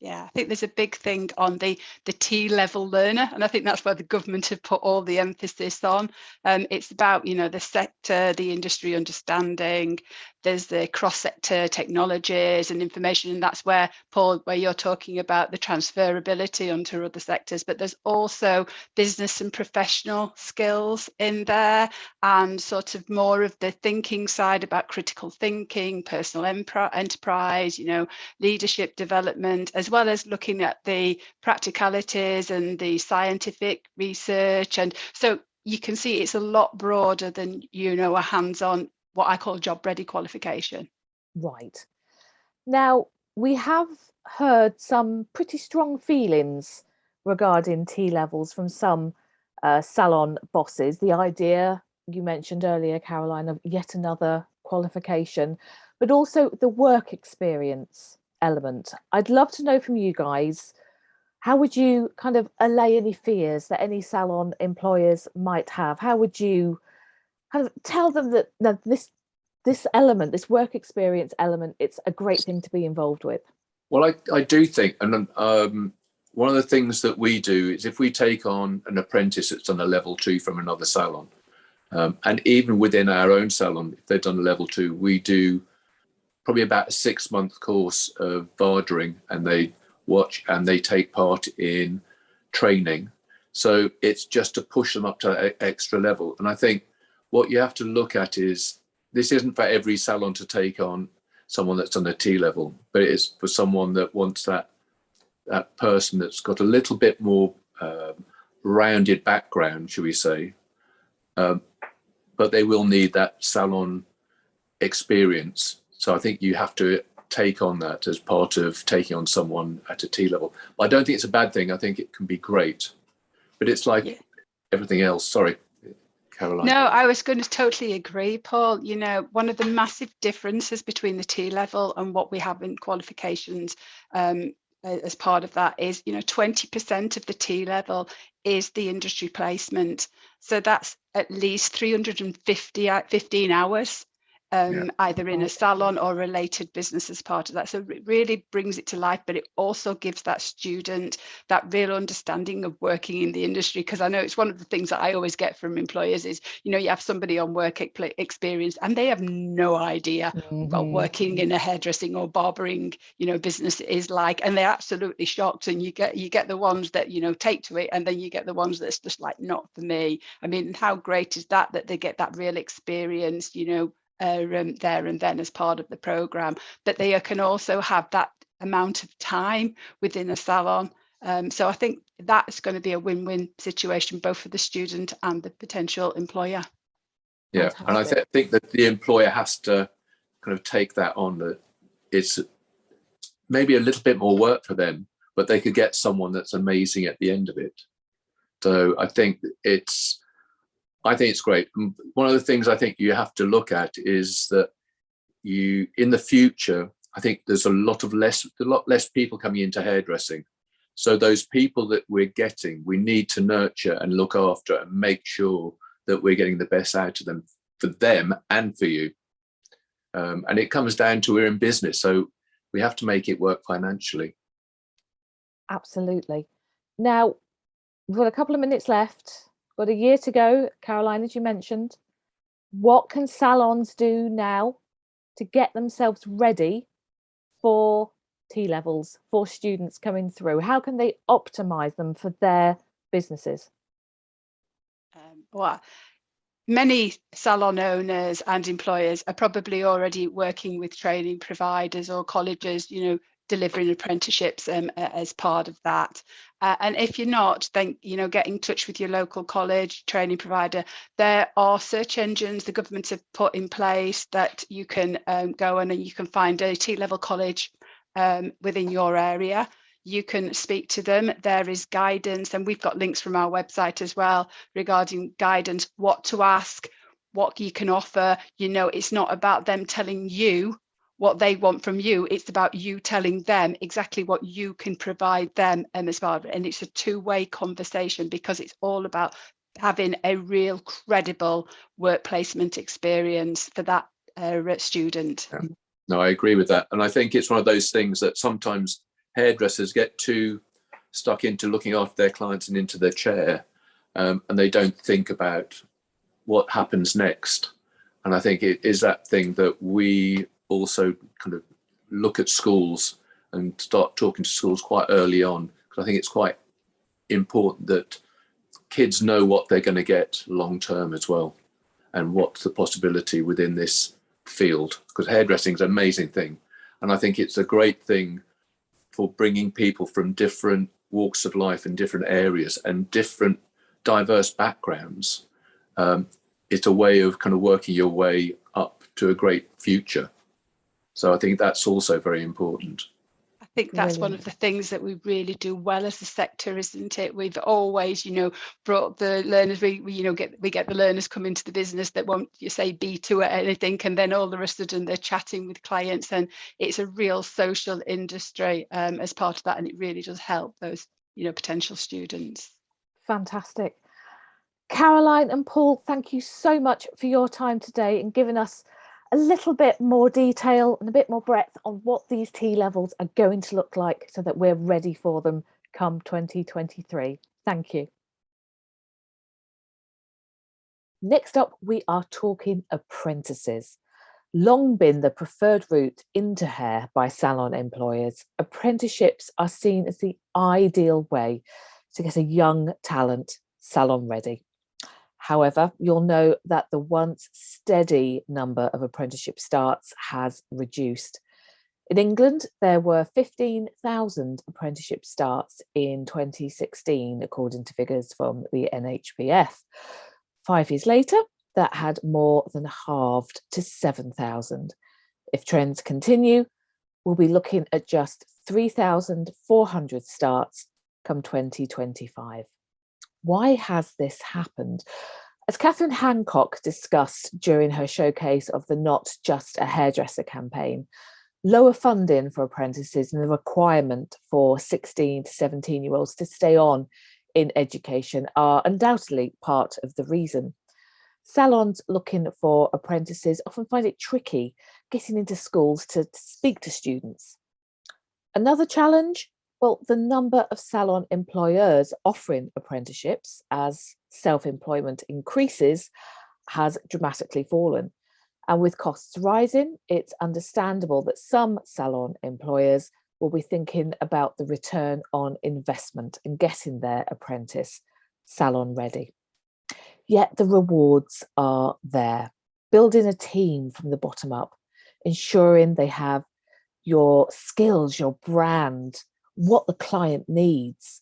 S10: Yeah, I think there's a big thing on the T-level learner, and I think that's where the government have put all the emphasis on. It's about, you know, the sector, the industry understanding. There's the cross-sector technologies and information, and that's where, Paul, where you're talking about the transferability onto other sectors. But there's also business and professional skills in there, and sort of more of the thinking side about critical thinking, personal enterprise, you know, leadership development, as well as looking at the practicalities and the scientific research. And so you can see it's a lot broader than, you know, a hands-on, what I call job ready qualification.
S1: Right. Now, we have heard some pretty strong feelings regarding T-levels from some salon bosses. The idea you mentioned earlier, Caroline, of yet another qualification, but also the work experience element. I'd love to know from you guys, how would you kind of allay any fears that any salon employers might have? How would you kind of tell them that this element, this work experience element, it's a great thing to be involved with?
S11: Well, I do think, and one of the things that we do is if we take on an apprentice that's done a level 2 from another salon, and even within our own salon, if they've done a level 2, we do probably about a 6-month course of barbering, and they watch and they take part in training. So it's just to push them up to an extra level. And I think what you have to look at is, this isn't for every salon to take on someone that's on a T level, but it is for someone that wants that person that's got a little bit more rounded background, shall we say, but they will need that salon experience. So I think you have to take on that as part of taking on someone at a T level. But I don't think it's a bad thing. I think it can be great, but it's like everything else. Sorry, Caroline.
S10: No, I was going to totally agree, Paul. You know, one of the massive differences between the T level and what we have in qualifications as part of that is, you know, 20% of the T level is the industry placement. So that's at least 315 hours. Either in a salon or related business as part of that. So it really brings it to life, but it also gives that student that real understanding of working in the industry. Because I know it's one of the things that I always get from employers is, you know, you have somebody on work experience and they have no idea what working in a hairdressing or barbering, you know, business is like, and they're absolutely shocked. And you get the ones that, you know, take to it, and then you get the ones that's just like, not for me. I mean, how great is that they get that real experience, you know, there and then as part of the program, but they can also have that amount of time within a salon. So I think that's going to be a win-win situation, both for the student and the potential employer.
S11: Yeah, and I think that the employer has to kind of take that on, that it's maybe a little bit more work for them, but they could get someone that's amazing at the end of it. So I think it's great. And one of the things I think you have to look at is that in the future, I think there's a lot less people coming into hairdressing. So those people that we're getting, we need to nurture and look after and make sure that we're getting the best out of them, for them and for you. And it comes down to, we're in business, so we have to make it work financially.
S1: Absolutely. Now, we've got a couple of minutes left. Got a year to go, Caroline, as you mentioned. What can salons do now to get themselves ready for T-levels, for students coming through? How can they optimize them for their businesses?
S10: Well, many salon owners and employers are probably already working with training providers or colleges, you know, delivering apprenticeships as part of that. And if you're not, then, you know, get in touch with your local college, training provider. There are search engines the government have put in place that you can go on and you can find a T-level college within your area. You can speak to them. There is guidance, and we've got links from our website as well regarding guidance, what to ask, what you can offer. You know, it's not about them telling you what they want from you. It's about you telling them exactly what you can provide them as Barber. And it's a two-way conversation, because it's all about having a real credible work placement experience for that student.
S11: Yeah. No, I agree with that. And I think it's one of those things that sometimes hairdressers get too stuck into looking after their clients and into their chair, and they don't think about what happens next. And I think it is that thing that we also kind of look at schools and start talking to schools quite early on, because I think it's quite important that kids know what they're going to get long term as well, and what's the possibility within this field, because hairdressing is an amazing thing. And I think it's a great thing for bringing people from different walks of life in different areas and different diverse backgrounds. It's a way of kind of working your way up to a great future. So I think that's also very important.
S10: I think that's one of the things that we really do well as a sector, isn't it? We've always, brought the learners. We get the learners come into the business that won't, you say, B2 at anything, and then all of a sudden they're chatting with clients, and it's a real social industry as part of that, and it really does help those, potential students.
S1: Fantastic. Caroline and Paul, thank you so much for your time today and giving us a little bit more detail and a bit more breadth on what these T-levels are going to look like, so that we're ready for them come 2023. Thank you. Next up, we are talking apprentices. Long been the preferred route into hair by salon employers, apprenticeships are seen as the ideal way to get a young talent salon ready. However, you'll know that the once steady number of apprenticeship starts has reduced. In England, there were 15,000 apprenticeship starts in 2016, according to figures from the NHBF. 5 years later, that had more than halved to 7,000. If trends continue, we'll be looking at just 3,400 starts come 2025. Why has this happened? As Catherine Handcock discussed during her showcase of the Not Just a Hairdresser campaign, lower funding for apprentices and the requirement for 16 to 17-year-olds to stay on in education are undoubtedly part of the reason. Salons looking for apprentices often find it tricky getting into schools to speak to students. Another challenge? Well, the number of salon employers offering apprenticeships as self-employment increases has dramatically fallen. And with costs rising, it's understandable that some salon employers will be thinking about the return on investment and getting their apprentice salon ready. Yet the rewards are there. Building a team from the bottom up, ensuring they have your skills, your brand, what the client needs,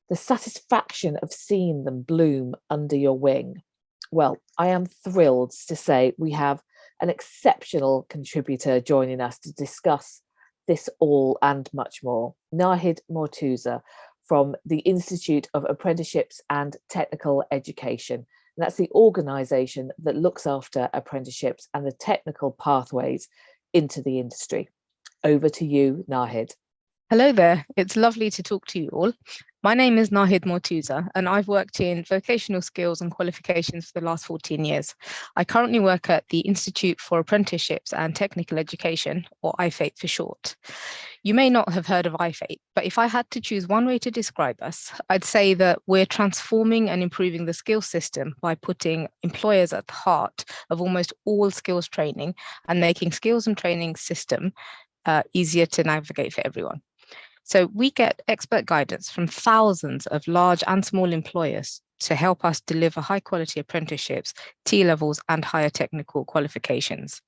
S1: the satisfaction of seeing them bloom under your wing. Well, I am thrilled to say we have an exceptional contributor joining us to discuss this all and much more. Nahid Mortuza from the Institute of Apprenticeships and Technical Education. And that's the organisation that looks after apprenticeships and the technical pathways into the industry. Over to you, Nahid.
S12: Hello there, it's lovely to talk to you all. My name is Nahid Mortuza, and I've worked in vocational skills and qualifications for the last 14 years. I currently work at the Institute for Apprenticeships and Technical Education, or IFATE for short. You may not have heard of IFATE, but if I had to choose one way to describe us, I'd say that we're transforming and improving the skills system by putting employers at the heart of almost all skills training and making skills and training system easier to navigate for everyone. So we get expert guidance from thousands of large and small employers to help us deliver high quality apprenticeships, T-levels and higher technical qualifications.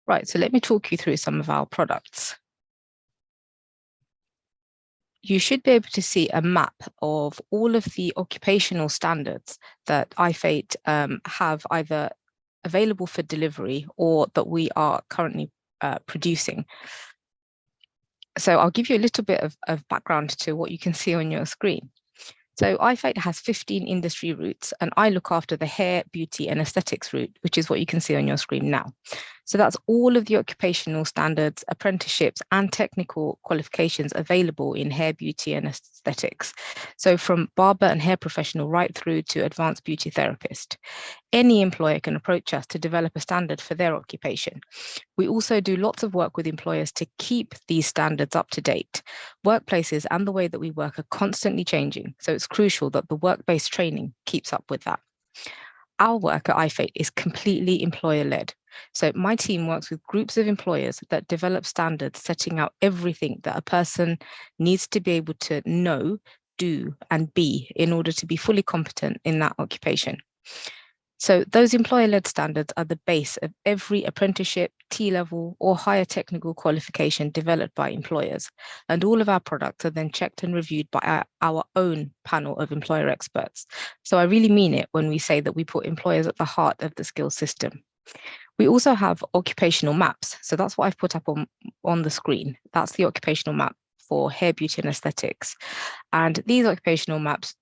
S12: Right, so let me talk you through some of our products. You should be able to see a map of all of the occupational standards that IFATE have either available for delivery or that we are currently producing. So I'll give you a little bit of background to what you can see on your screen. So IFATE has 15 industry routes, and I look after the hair, beauty and aesthetics route, which is what you can see on your screen now. So that's all of the occupational standards, apprenticeships, and technical qualifications available in hair, beauty, and aesthetics. So from barber and hair professional right through to advanced beauty therapist. Any employer can approach us to develop a standard for their occupation. We also do lots of work with employers to keep these standards up to date. Workplaces and the way that we work are constantly changing, so it's crucial that the work-based training keeps up with that. Our work at iFate is completely employer-led. So my team works with groups of employers that develop standards setting out everything that a person needs to be able to know, do, and be in order to be fully competent in that occupation. So those employer-led standards are the base of every apprenticeship, T-level, or higher technical qualification developed by employers. And all of our products are then checked and reviewed by our own panel of employer experts. So I really mean it when we say that we put employers at the heart of the skills system. We also have occupational maps. So that's what I've put up on the screen. That's the occupational map for hair, beauty, and aesthetics. And these occupational maps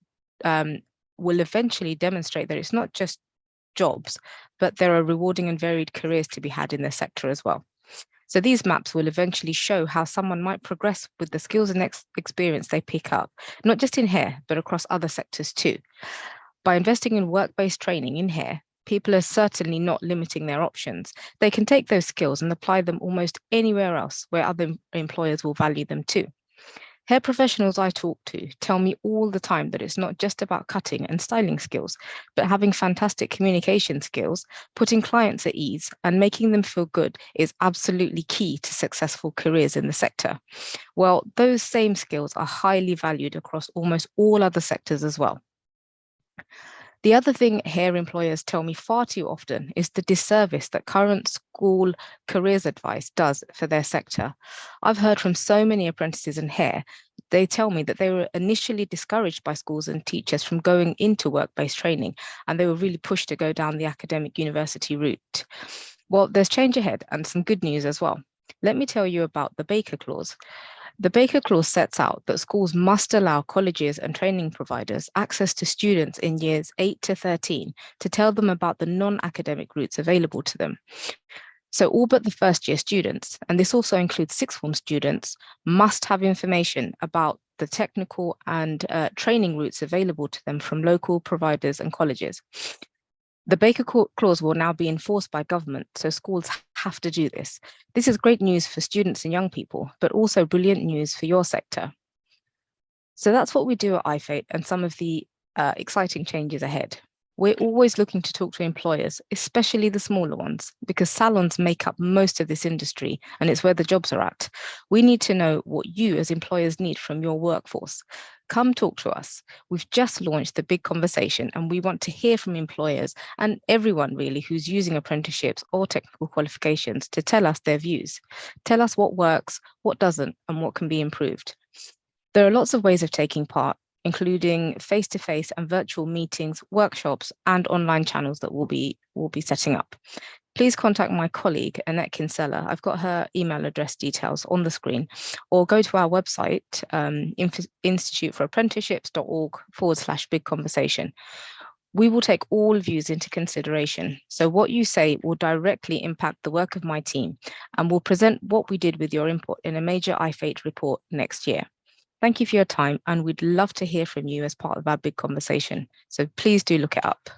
S12: will eventually demonstrate that it's not just jobs, but there are rewarding and varied careers to be had in the sector as well. So these maps will eventually show how someone might progress with the skills and experience they pick up, not just in hair, but across other sectors too. By investing in work-based training in hair, people are certainly not limiting their options. They can take those skills and apply them almost anywhere else where other employers will value them too. Hair professionals I talk to tell me all the time that it's not just about cutting and styling skills, but having fantastic communication skills, putting clients at ease, and making them feel good is absolutely key to successful careers in the sector. Well, those same skills are highly valued across almost all other sectors as well. The other thing hair employers tell me far too often is the disservice that current school careers advice does for their sector. I've heard from so many apprentices in hair, they tell me that they were initially discouraged by schools and teachers from going into work-based training, and they were really pushed to go down the academic university route. Well, there's change ahead and some good news as well. Let me tell you about the Baker Clause. The Baker Clause sets out that schools must allow colleges and training providers access to students in years 8 to 13 to tell them about the non-academic routes available to them. So all but the first year students, and this also includes sixth form students, must have information about the technical and training routes available to them from local providers and colleges. The Baker Clause will now be enforced by government, so schools have to do this. This is great news for students and young people, but also brilliant news for your sector. So that's what we do at iFate and some of the exciting changes ahead. We're always looking to talk to employers, especially the smaller ones, because salons make up most of this industry and it's where the jobs are at. We need to know what you as employers need from your workforce. Come talk to us. We've just launched the Big Conversation and we want to hear from employers and everyone really who's using apprenticeships or technical qualifications to tell us their views. Tell us what works, what doesn't, and what can be improved. There are lots of ways of taking part, including face-to-face and virtual meetings, workshops, and online channels that we'll be setting up. Please contact my colleague, Annette Kinsella. I've got her email address details on the screen, or go to our website, instituteforapprenticeships.org/big conversation. We will take all views into consideration. So what you say will directly impact the work of my team, and we'll present what we did with your input in a major iFate report next year. Thank you for your time, and we'd love to hear from you as part of our Big Conversation. So please do look it up.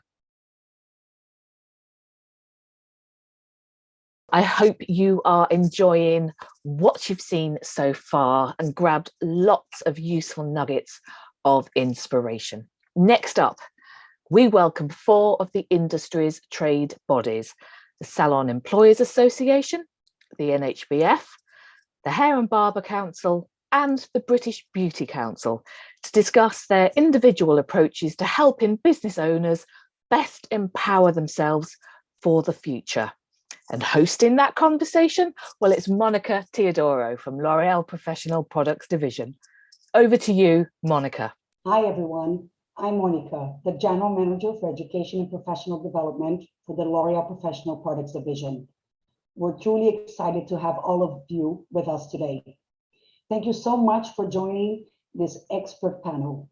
S1: I hope you are enjoying what you've seen so far and grabbed lots of useful nuggets of inspiration. Next up, we welcome 4 of the industry's trade bodies: the Salon Employers Association, the NHBF, the Hair and Barber Council, and the British Beauty Council to discuss their individual approaches to helping business owners best empower themselves for the future. And hosting that conversation, well, it's Monica Teodoro from L'Oreal Professional Products Division. Over to you, Monica.
S2: Hi, everyone. I'm Monica, the General Manager for Education and Professional Development for the L'Oreal Professional Products Division. We're truly excited to have all of you with us today. Thank you so much for joining this expert panel.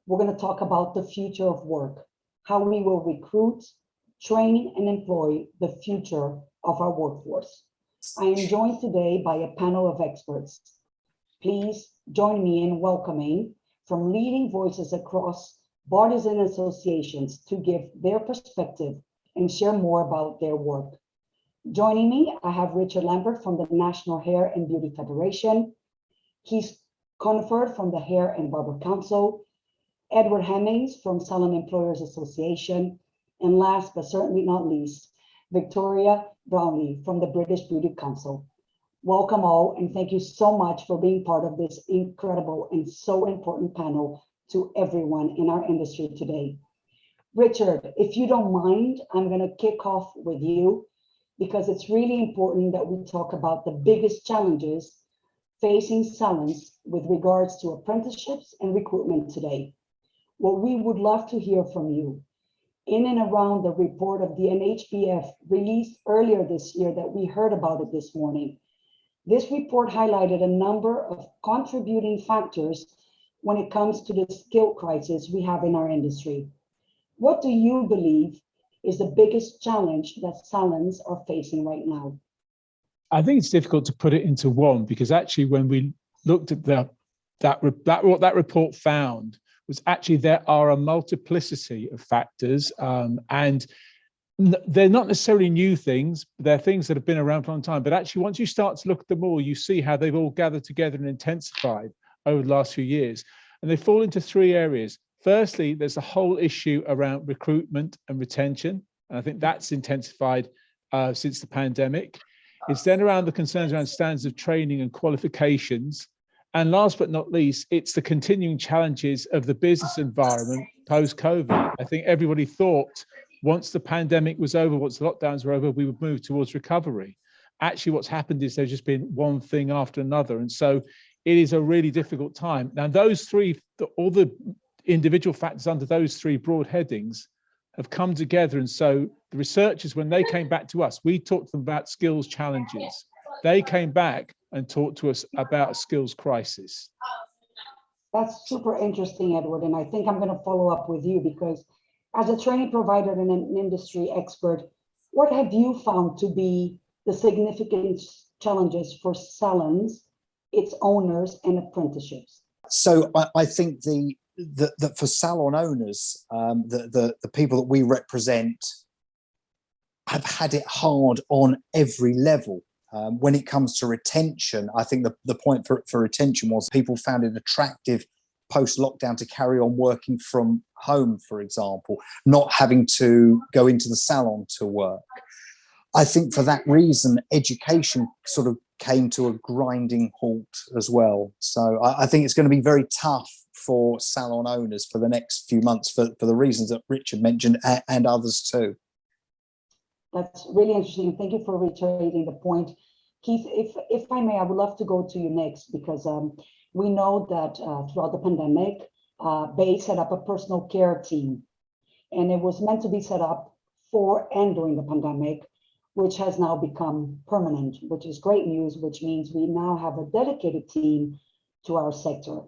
S2: We're going to talk about the future of work, how we will recruit, train and employ the future of our workforce. I am joined today by a panel of experts. Please join me in welcoming from leading voices across bodies and associations to give their perspective and share more about their work. Joining me, I have Richard Lambert from the National Hair and Beauty Federation, Keith Coniford from the Hair and Barber Council, Edward Hemmings from Salon Employers Association, and last but certainly not least, Victoria Brownlee from the British Beauty Council. Welcome all, and thank you so much for being part of this incredible and so important panel to everyone in our industry today. Richard, if you don't mind, I'm going to kick off with you because it's really important that we talk about the biggest challenges facing salons with regards to apprenticeships and recruitment today. What we would love to hear from you in and around the report of the NHBF released earlier this year that we heard about it this morning. This report highlighted a number of contributing factors when it comes to the skill crisis we have in our industry. What do you believe is the biggest challenge that salons are facing right now?
S13: I think it's difficult to put it into one because actually when we looked at what that report found was actually there are a multiplicity of factors and they're not necessarily new things, they're things that have been around for a long time. But actually, once you start to look at them all, you see how they've all gathered together and intensified over the last few years. And they fall into three areas. Firstly, there's a whole issue around recruitment and retention. And I think that's intensified since the pandemic. It's then around the concerns around standards of training and qualifications. And last but not least, it's the continuing challenges of the business environment post-COVID. I think everybody thought once the pandemic was over, once the lockdowns were over, we would move towards recovery. Actually, what's happened is there's just been one thing after another. And so it is a really difficult time. Now, those three, all the individual factors under those three broad headings have come together. And so the researchers, when they came back to us, we talked to them about skills challenges. They came back and talked to us about a skills crisis.
S2: That's super interesting, Edward. And I think I'm going to follow up with you because as a training provider and an industry expert, what have you found to be the significant challenges for salons, its owners, and apprenticeships?
S14: So I think that for salon owners, the people that we represent have had it hard on every level. When it comes to retention, I think the point for retention was people found it attractive post-lockdown to carry on working from home, for example, not having to go into the salon to work. I think for that reason, education sort of came to a grinding halt as well. So I think it's going to be very tough for salon owners for the next few months for the reasons that Richard mentioned and others too.
S2: That's really interesting. Thank you for reiterating the point. Keith, if I may, I would love to go to you next because we know that throughout the pandemic, Bay set up a personal care team, and it was meant to be set up for and during the pandemic, which has now become permanent, which is great news, which means we now have a dedicated team to our sector.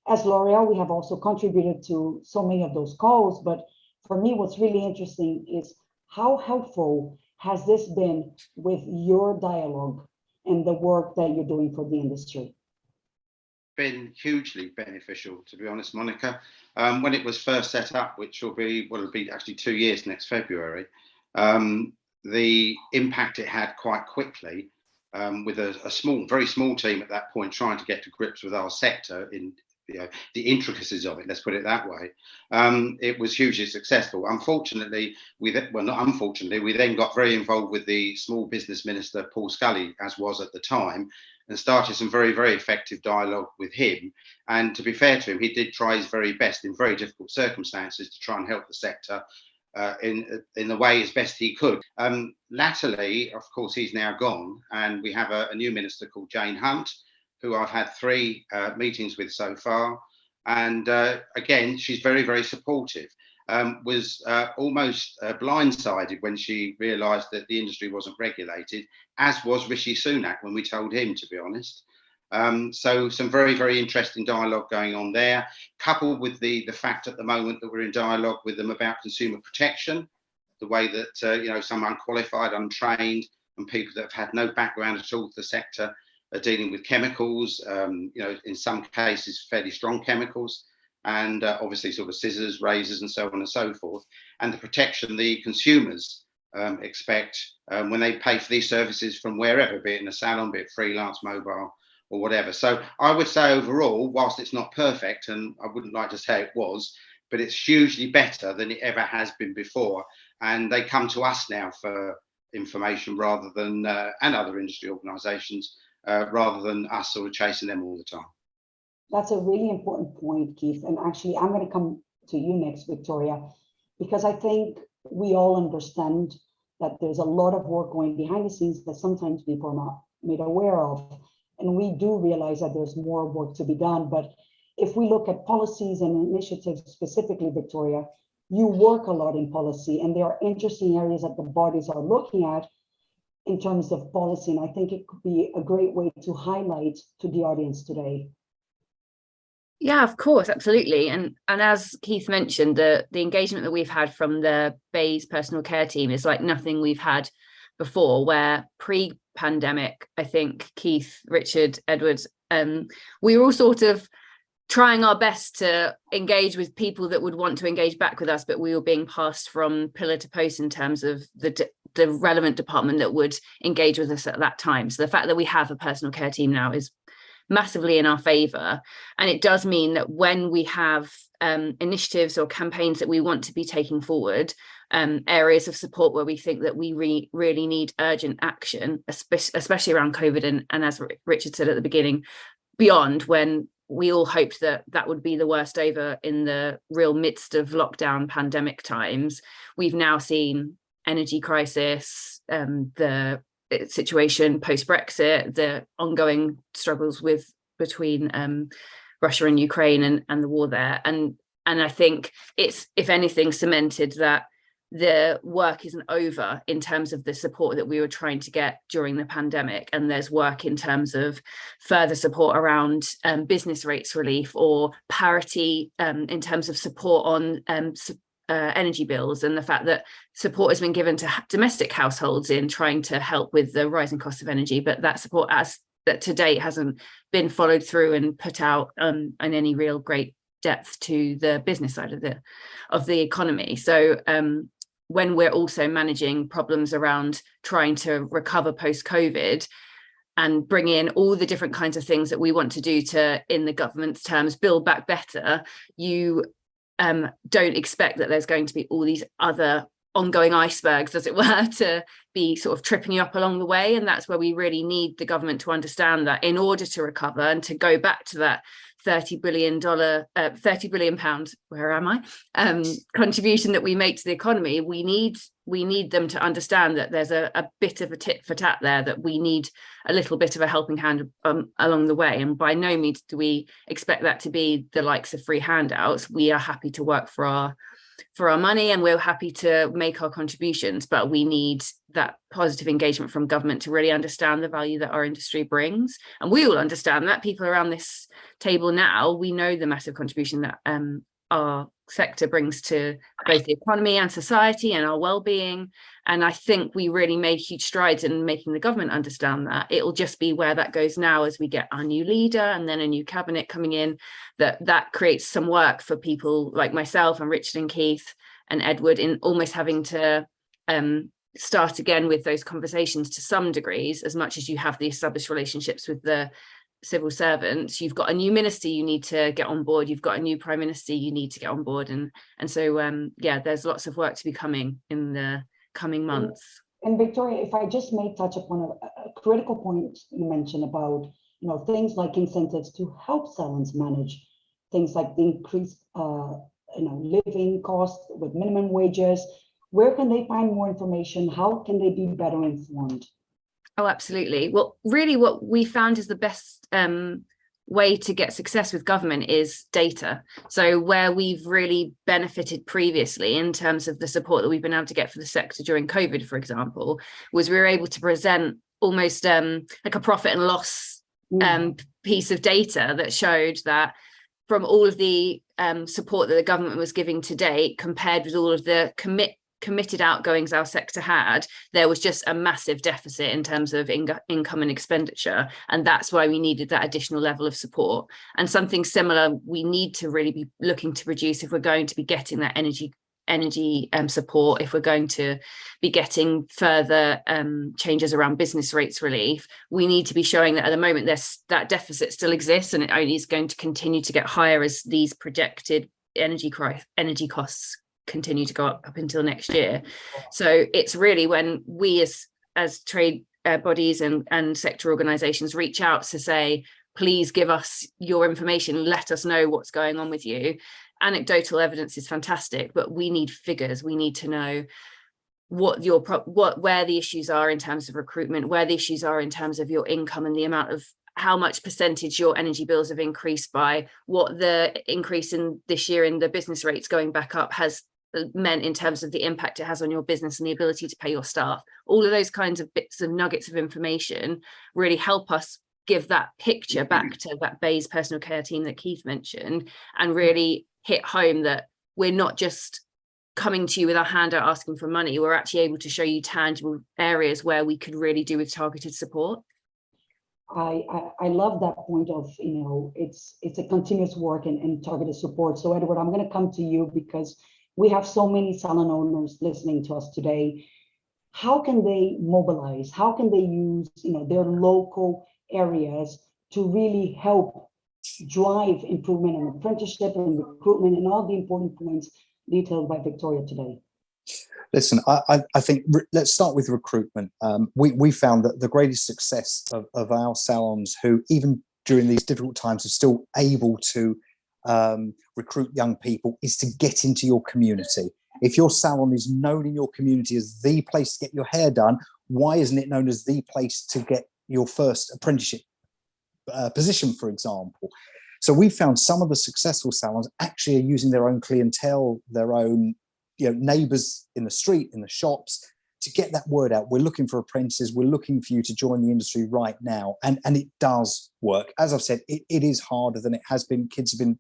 S2: As L'Oreal, we have also contributed to so many of those calls, but for me, what's really interesting is how helpful has this been with your dialogue and the work that you're doing for the industry?
S15: Been hugely beneficial, to be honest, Monica. When it was first set up, which will be actually 2 years next February, the impact it had quite quickly with a very small team at that point trying to get to grips with our sector in the intricacies of it, let's put it that way. It was hugely successful. Unfortunately, we then got very involved with the small business minister, Paul Scully, as was at the time, and started some very, very effective dialogue with him. And to be fair to him, he did try his very best in very difficult circumstances to try and help the sector in the way as best he could. Latterly, of course, he's now gone, and we have a new minister called Jane Hunt, who I've had 3 meetings with so far. And again, she's very, very supportive. Was almost blindsided when she realised that the industry wasn't regulated, as was Rishi Sunak when we told him, to be honest. So some very, very interesting dialogue going on there, coupled with the fact at the moment that we're in dialogue with them about consumer protection. the way that some unqualified, untrained, and people that have had no background at all with the sector are dealing with chemicals, in some cases fairly strong chemicals, and obviously sort of scissors, razors, and so on and so forth, and the protection the consumers expect when they pay for these services from wherever, be it in a salon, be it freelance, mobile, or whatever. So I would say overall, whilst it's not perfect, and I wouldn't like to say it was, but it's hugely better than it ever has been before. And they come to us now for information rather than, and other industry organisations, rather than us sort of chasing them all the time.
S2: That's a really important point, Keith. And actually, I'm going to come to you next, Victoria, because I think we all understand that there's a lot of work going behind the scenes that sometimes people are not made aware of. And we do realize that there's more work to be done. But if we look at policies and initiatives specifically, Victoria, you work a lot in policy, and there are interesting areas that the bodies are looking at in terms of policy. And I think it could be a great way to highlight to the audience today.
S16: Yeah, of course, absolutely. And as Keith mentioned, the engagement that we've had from the Bayes personal care team is like nothing we've had before, where pre-pandemic, I think Keith, Richard, Edward, we were all sort of trying our best to engage with people that would want to engage back with us, but we were being passed from pillar to post in terms of the relevant department that would engage with us at that time. So the fact that we have a personal care team now is massively in our favour, and it does mean that when we have initiatives or campaigns that we want to be taking forward, areas of support where we think that we really need urgent action, especially around COVID, and as Richard said at the beginning, beyond, when we all hoped that that would be the worst over in the real midst of lockdown pandemic times, we've now seen energy crisis, the situation post-Brexit, the ongoing struggles between Russia and Ukraine and the war there. And I think it's, if anything, cemented that the work isn't over in terms of the support that we were trying to get during the pandemic. And there's work in terms of further support around business rates relief, or parity in terms of support on energy bills, and the fact that support has been given to domestic households in trying to help with the rising cost of energy, but that support that to date hasn't been followed through and put out in any real great depth to the business side of the economy. So when we're also managing problems around trying to recover post-COVID and bring in all the different kinds of things that we want to do to, in the government's terms, build back better, you don't expect that there's going to be all these other ongoing icebergs, as it were, to be sort of tripping you up along the way. And that's where we really need the government to understand that in order to recover and to go back to that £30 billion, where am I, contribution that we make to the economy, we need them to understand that there's a bit of a tit for tat there, that we need a little bit of a helping hand along the way. And by no means do we expect that to be the likes of free handouts. We are happy to work for our money, and we're happy to make our contributions, but we need that positive engagement from government to really understand the value that our industry brings. And we all understand that. People around this table now, we know the massive contribution that our sector brings to both the economy and society and our well-being. And I think we really made huge strides in making the government understand that. It'll just be where that goes now as we get our new leader and then a new cabinet coming in, that creates some work for people like myself and Richard and Keith and Edward in almost having to start again with those conversations to some degrees. As much as you have the established relationships with the civil servants, you've got a new minister you need to get on board, you've got a new prime minister you need to get on board, and so yeah, there's lots of work to be coming in the coming months.
S2: And Victoria, if I just may touch upon a critical point you mentioned about things like incentives to help salons manage things like the increased living costs with minimum wages. Where can they find more information? How can they be better informed?
S16: Oh, absolutely. Well, really what we found is the best way to get success with government is data. So where we've really benefited previously in terms of the support that we've been able to get for the sector during COVID, for example, was we were able to present almost like a profit and loss piece of data that showed that from all of the support that the government was giving to date, compared with all of the committed outgoings our sector had, there was just a massive deficit in terms of income and expenditure. And that's why we needed that additional level of support. And something similar we need to really be looking to produce if we're going to be getting that energy support, if we're going to be getting further changes around business rates relief. We need to be showing that at the moment that deficit still exists, and it only is going to continue to get higher as these projected energy costs continue to go up until next year. So it's really when we as trade bodies and sector organisations reach out to say, please give us your information, let us know what's going on with you. Anecdotal evidence is fantastic, but we need figures. We need to know where the issues are in terms of recruitment, where the issues are in terms of your income, and the amount of how much percentage your energy bills have increased by, what the increase in this year in the business rates going back up has meant in terms of the impact it has on your business and the ability to pay your staff. All of those kinds of bits and nuggets of information really help us give that picture back to that BEIS personal care team that Keith mentioned, and really hit home that we're not just coming to you with our hand out asking for money. We're actually able to show you tangible areas where we could really do with targeted support.
S2: I love that point of, it's a continuous work and targeted support. So Edward, I'm going to come to you because we have so many salon owners listening to us today. How can they mobilize? How can they use, their local areas to really help drive improvement in apprenticeship and recruitment and all the important points detailed by Victoria today?
S14: Listen, I think let's start with recruitment. We found that the greatest success of our salons, who even during these difficult times are still able to recruit young people, is to get into your community. If your salon is known in your community as the place to get your hair done, why isn't it known as the place to get your first apprenticeship position, for example? So we found some of the successful salons actually are using their own clientele, their own neighbours in the street, in the shops, to get that word out. We're looking for apprentices. We're looking for you to join the industry right now. And it does work. As I've said, it is harder than it has been. Kids have been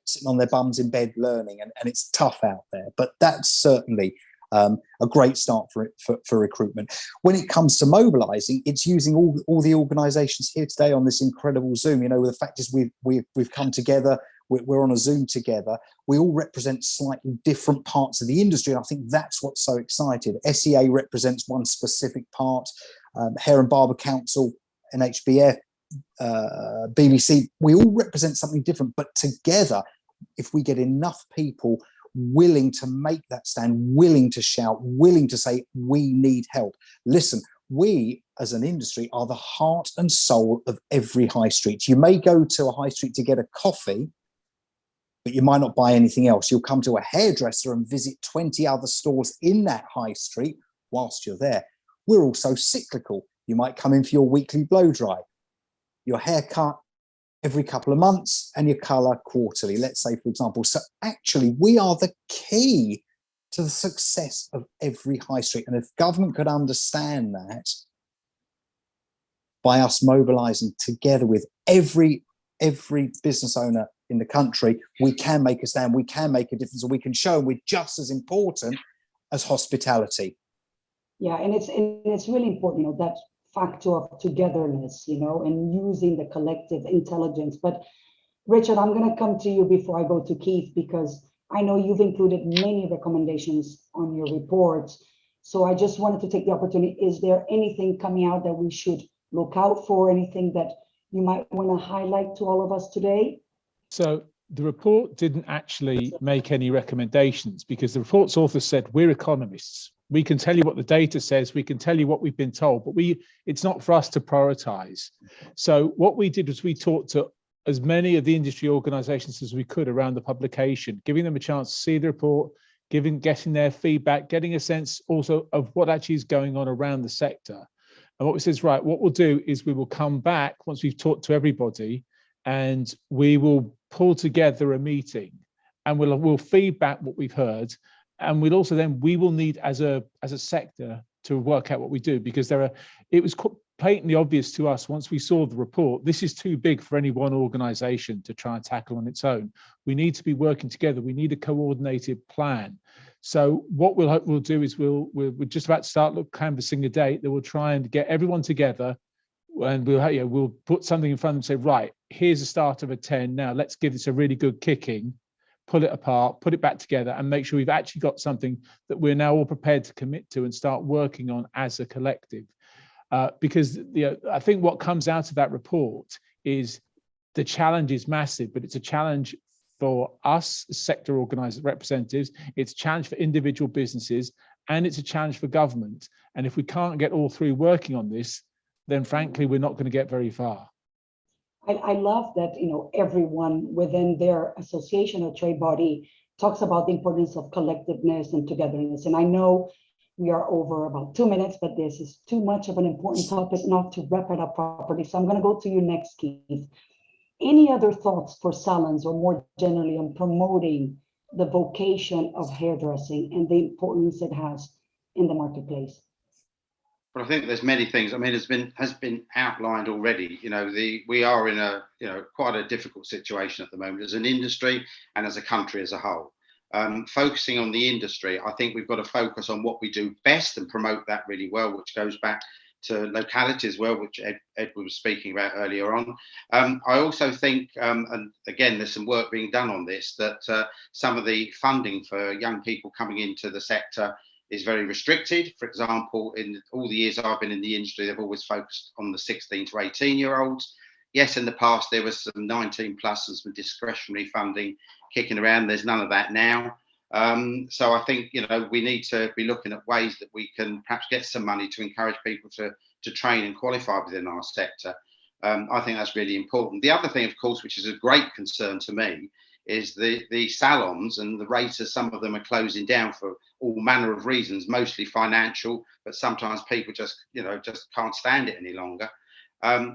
S14: sitting on their bums in bed learning, and it's tough out there. But that's certainly a great start for recruitment. When it comes to mobilising, it's using all the organisations here today on this incredible Zoom. The fact is we've come together. We're on a Zoom together. We all represent slightly different parts of the industry, and I think that's what's so exciting. SEA represents one specific part. Hair and Barber Council, NHBF, BBC, we all represent something different, but together, if we get enough people willing to make that stand, willing to shout, willing to say, we need help. Listen, we as an industry are the heart and soul of every high street. You may go to a high street to get a coffee, but you might not buy anything else. You'll come to a hairdresser and visit 20 other stores in that high street whilst you're there. We're also cyclical. You might come in for your weekly blow dry, your haircut every couple of months, and your colour quarterly, let's say, for example. So actually, we are the key to the success of every high street. And if government could understand that, by us mobilising together with every business owner in the country, we can make a stand, we can make a difference, and we can show we're just as important as hospitality.
S2: Yeah, and it's really important, that factor of togetherness, and using the collective intelligence. But Richard, I'm going to come to you before I go to Keith, because I know you've included many recommendations on your reports. So I just wanted to take the opportunity. Is there anything coming out that we should look out for? Anything that you might want to highlight to all of us today?
S13: So the report didn't actually make any recommendations, because the report's author said, we're economists. We can tell you what the data says. We can tell you what we've been told, but it's not for us to prioritize. So what we did was we talked to as many of the industry organizations as we could around the publication, giving them a chance to see the report, getting their feedback, getting a sense also of what actually is going on around the sector. And what we said is, right, what we'll do is we will come back once we've talked to everybody, and we will pull together a meeting, and we'll feedback what we've heard. And we'll also we will need as a sector to work out what we do, because it was patently obvious to us once we saw the report, this is too big for any one organisation to try and tackle on its own. We need to be working together. We need a coordinated plan. So what we'll do is we're just about to start canvassing a date that we'll try and get everyone together, and we'll put something in front of them and say, right, here's the start of a 10. Now let's give this a really good kicking, pull it apart, put it back together, and make sure we've actually got something that we're now all prepared to commit to and start working on as a collective. Because I think what comes out of that report is the challenge is massive, but it's a challenge for us sector organised representatives, it's a challenge for individual businesses, and it's a challenge for government. And if we can't get all three working on this, then frankly, we're not going to get very far.
S2: I love that, everyone within their association or trade body talks about the importance of collectiveness and togetherness. And I know we are over about 2 minutes, but this is too much of an important topic not to wrap it up properly. So I'm going to go to you next, Keith. Any other thoughts for salons or more generally on promoting the vocation of hairdressing and the importance it has in the marketplace?
S15: Well, I think there's many things. I mean, has been outlined already. We are in a quite a difficult situation at the moment as an industry and as a country as a whole. Focusing on the industry, I think we've got to focus on what we do best and promote that really well, which goes back to locality as well, which Edward was speaking about earlier on. I also think, and again, there's some work being done on this, that some of the funding for young people coming into the sector is very restricted. For example, in all the years I've been in the industry, they've always focused on the 16 to 18-year-olds. Yes, in the past, there was some 19 plus and some discretionary funding kicking around. There's none of that now. So I think, we need to be looking at ways that we can perhaps get some money to encourage people to train and qualify within our sector. I think that's really important. The other thing, of course, which is a great concern to me, is the salons and the rates as some of them are closing down for all manner of reasons, mostly financial, but sometimes people just can't stand it any longer.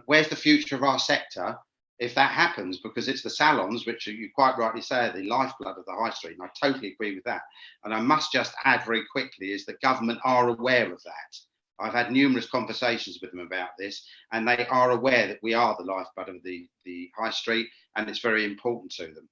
S15: Where's the future of our sector if that happens? Because it's the salons, which you quite rightly say are the lifeblood of the high street, and I totally agree with that. And I must just add very quickly is that government are aware of that. I've had numerous conversations with them about this, and they are aware that we are the lifeblood of the high street, and it's very important to them.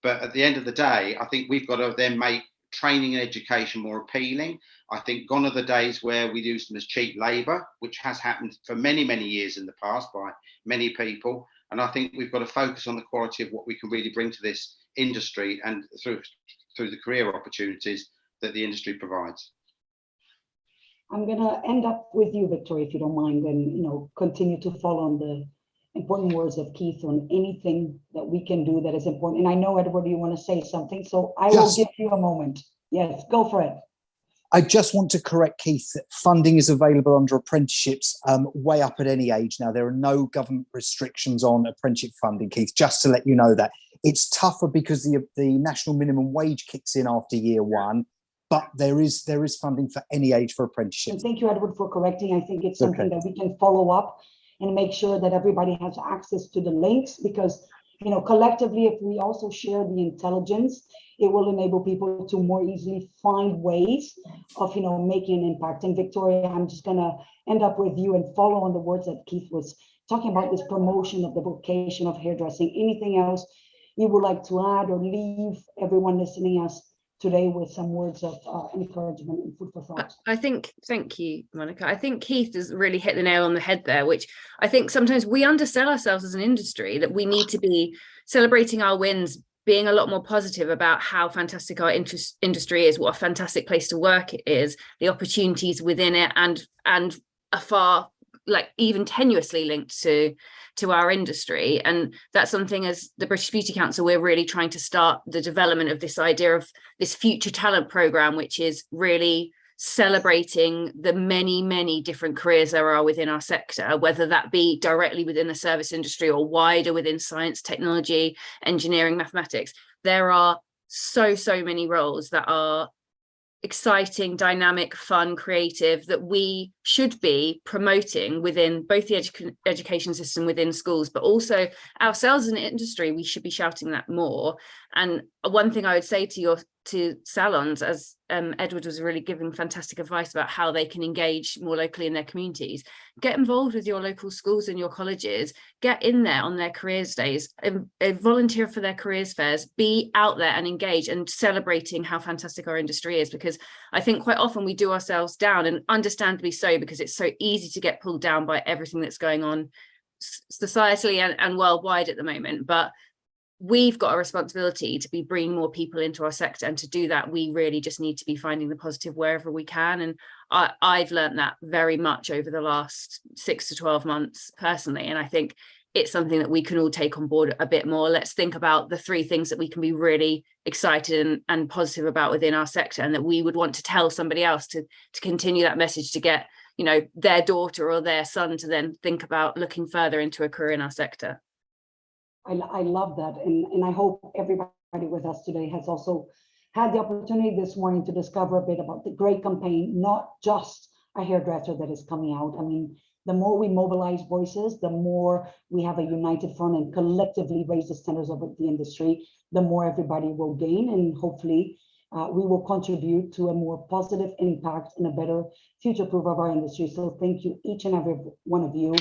S15: But at the end of the day, I think we've got to then make training and education more appealing. I think gone are the days where we use them as cheap labour, which has happened for many, many years in the past by many people. And I think we've got to focus on the quality of what we can really bring to this industry and through the career opportunities that the industry provides.
S2: I'm going to end up with you, Victoria, if you don't mind, and continue to follow on the important words of Keith on anything that we can do that is important. And I know, Edward, you want to say something, so I will give you a moment. Yes, go for it.
S14: I just want to correct Keith that funding is available under apprenticeships way up at any age. Now, there are no government restrictions on apprenticeship funding, Keith, just to let you know that. It's tougher because the national minimum wage kicks in after year one, but there is funding for any age for apprenticeships.
S2: And thank you, Edward, for correcting. I think it's something that we can follow up and make sure that everybody has access to the links, because collectively, if we also share the intelligence, it will enable people to more easily find ways of making an impact. And Victoria, I'm just gonna end up with you and follow on the words that Keith was talking about, this promotion of the vocation of hairdressing. Anything else you would like to add, or leave everyone listening us today with some words of encouragement and food for thought?
S16: Thank you, Monica. I think Keith has really hit the nail on the head there, which I think sometimes we undersell ourselves as an industry, that we need to be celebrating our wins, being a lot more positive about how fantastic our industry is, what a fantastic place to work it is, the opportunities within it, and are far, even tenuously linked to our industry. And that's something, as the British Beauty Council, we're really trying to start the development of this idea of this future talent programme, which is really celebrating the many, many different careers there are within our sector, whether that be directly within the service industry or wider within science, technology, engineering, mathematics. There are so many roles that are exciting, dynamic, fun, creative, that we should be promoting within both the education system within schools, but also ourselves in the industry. We should be shouting that more. And one thing I would say to salons, as Edward was really giving fantastic advice about how they can engage more locally in their communities, get involved with your local schools and your colleges, get in there on their careers days, volunteer for their careers fairs, be out there and engage and celebrating how fantastic our industry is, because I think quite often we do ourselves down, and understandably so, because it's so easy to get pulled down by everything that's going on societally and worldwide at the moment. But we've got a responsibility to be bringing more people into our sector, and to do that we really just need to be finding the positive wherever we can. And I've learned that very much over the last 6 to 12 months personally, and I think it's something that we can all take on board a bit more. Let's think about the 3 things that we can be really excited and positive about within our sector, and that we would want to tell somebody else to continue that message, to get, you know, their daughter or their son to then think about looking further into a career in our sector.
S2: I love that, and I hope everybody with us today has also had the opportunity this morning to discover a bit about the great campaign, not just a hairdresser that is coming out. I mean, the more we mobilize voices, the more we have a united front and collectively raise the standards of the industry, the more everybody will gain, and hopefully we will contribute to a more positive impact and a better future proof of our industry. So thank you, each and every one of you,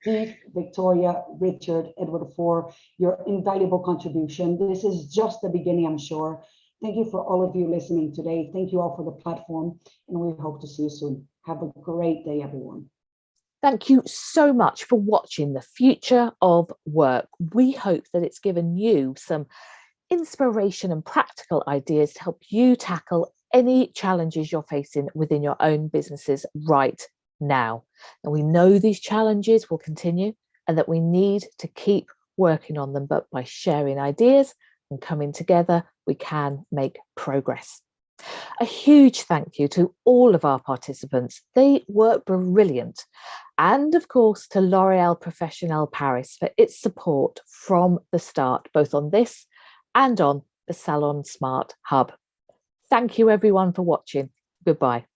S2: Keith, Victoria, Richard, Edward, for your invaluable contribution. This is just the beginning, I'm sure. Thank you for all of you listening today. Thank you all for the platform, and we hope to see you soon. Have a great day, everyone.
S1: Thank you so much for watching The Future of Work. We hope that it's given you some inspiration and practical ideas to help you tackle any challenges you're facing within your own businesses right now. And we know these challenges will continue, and that we need to keep working on them, but by sharing ideas and coming together, we can make progress. A huge thank you to all of our participants. They were brilliant. And of course to L'Oréal Professionnel Paris for its support from the start, both on this and on the Salon Smart Hub. Thank you everyone for watching. Goodbye.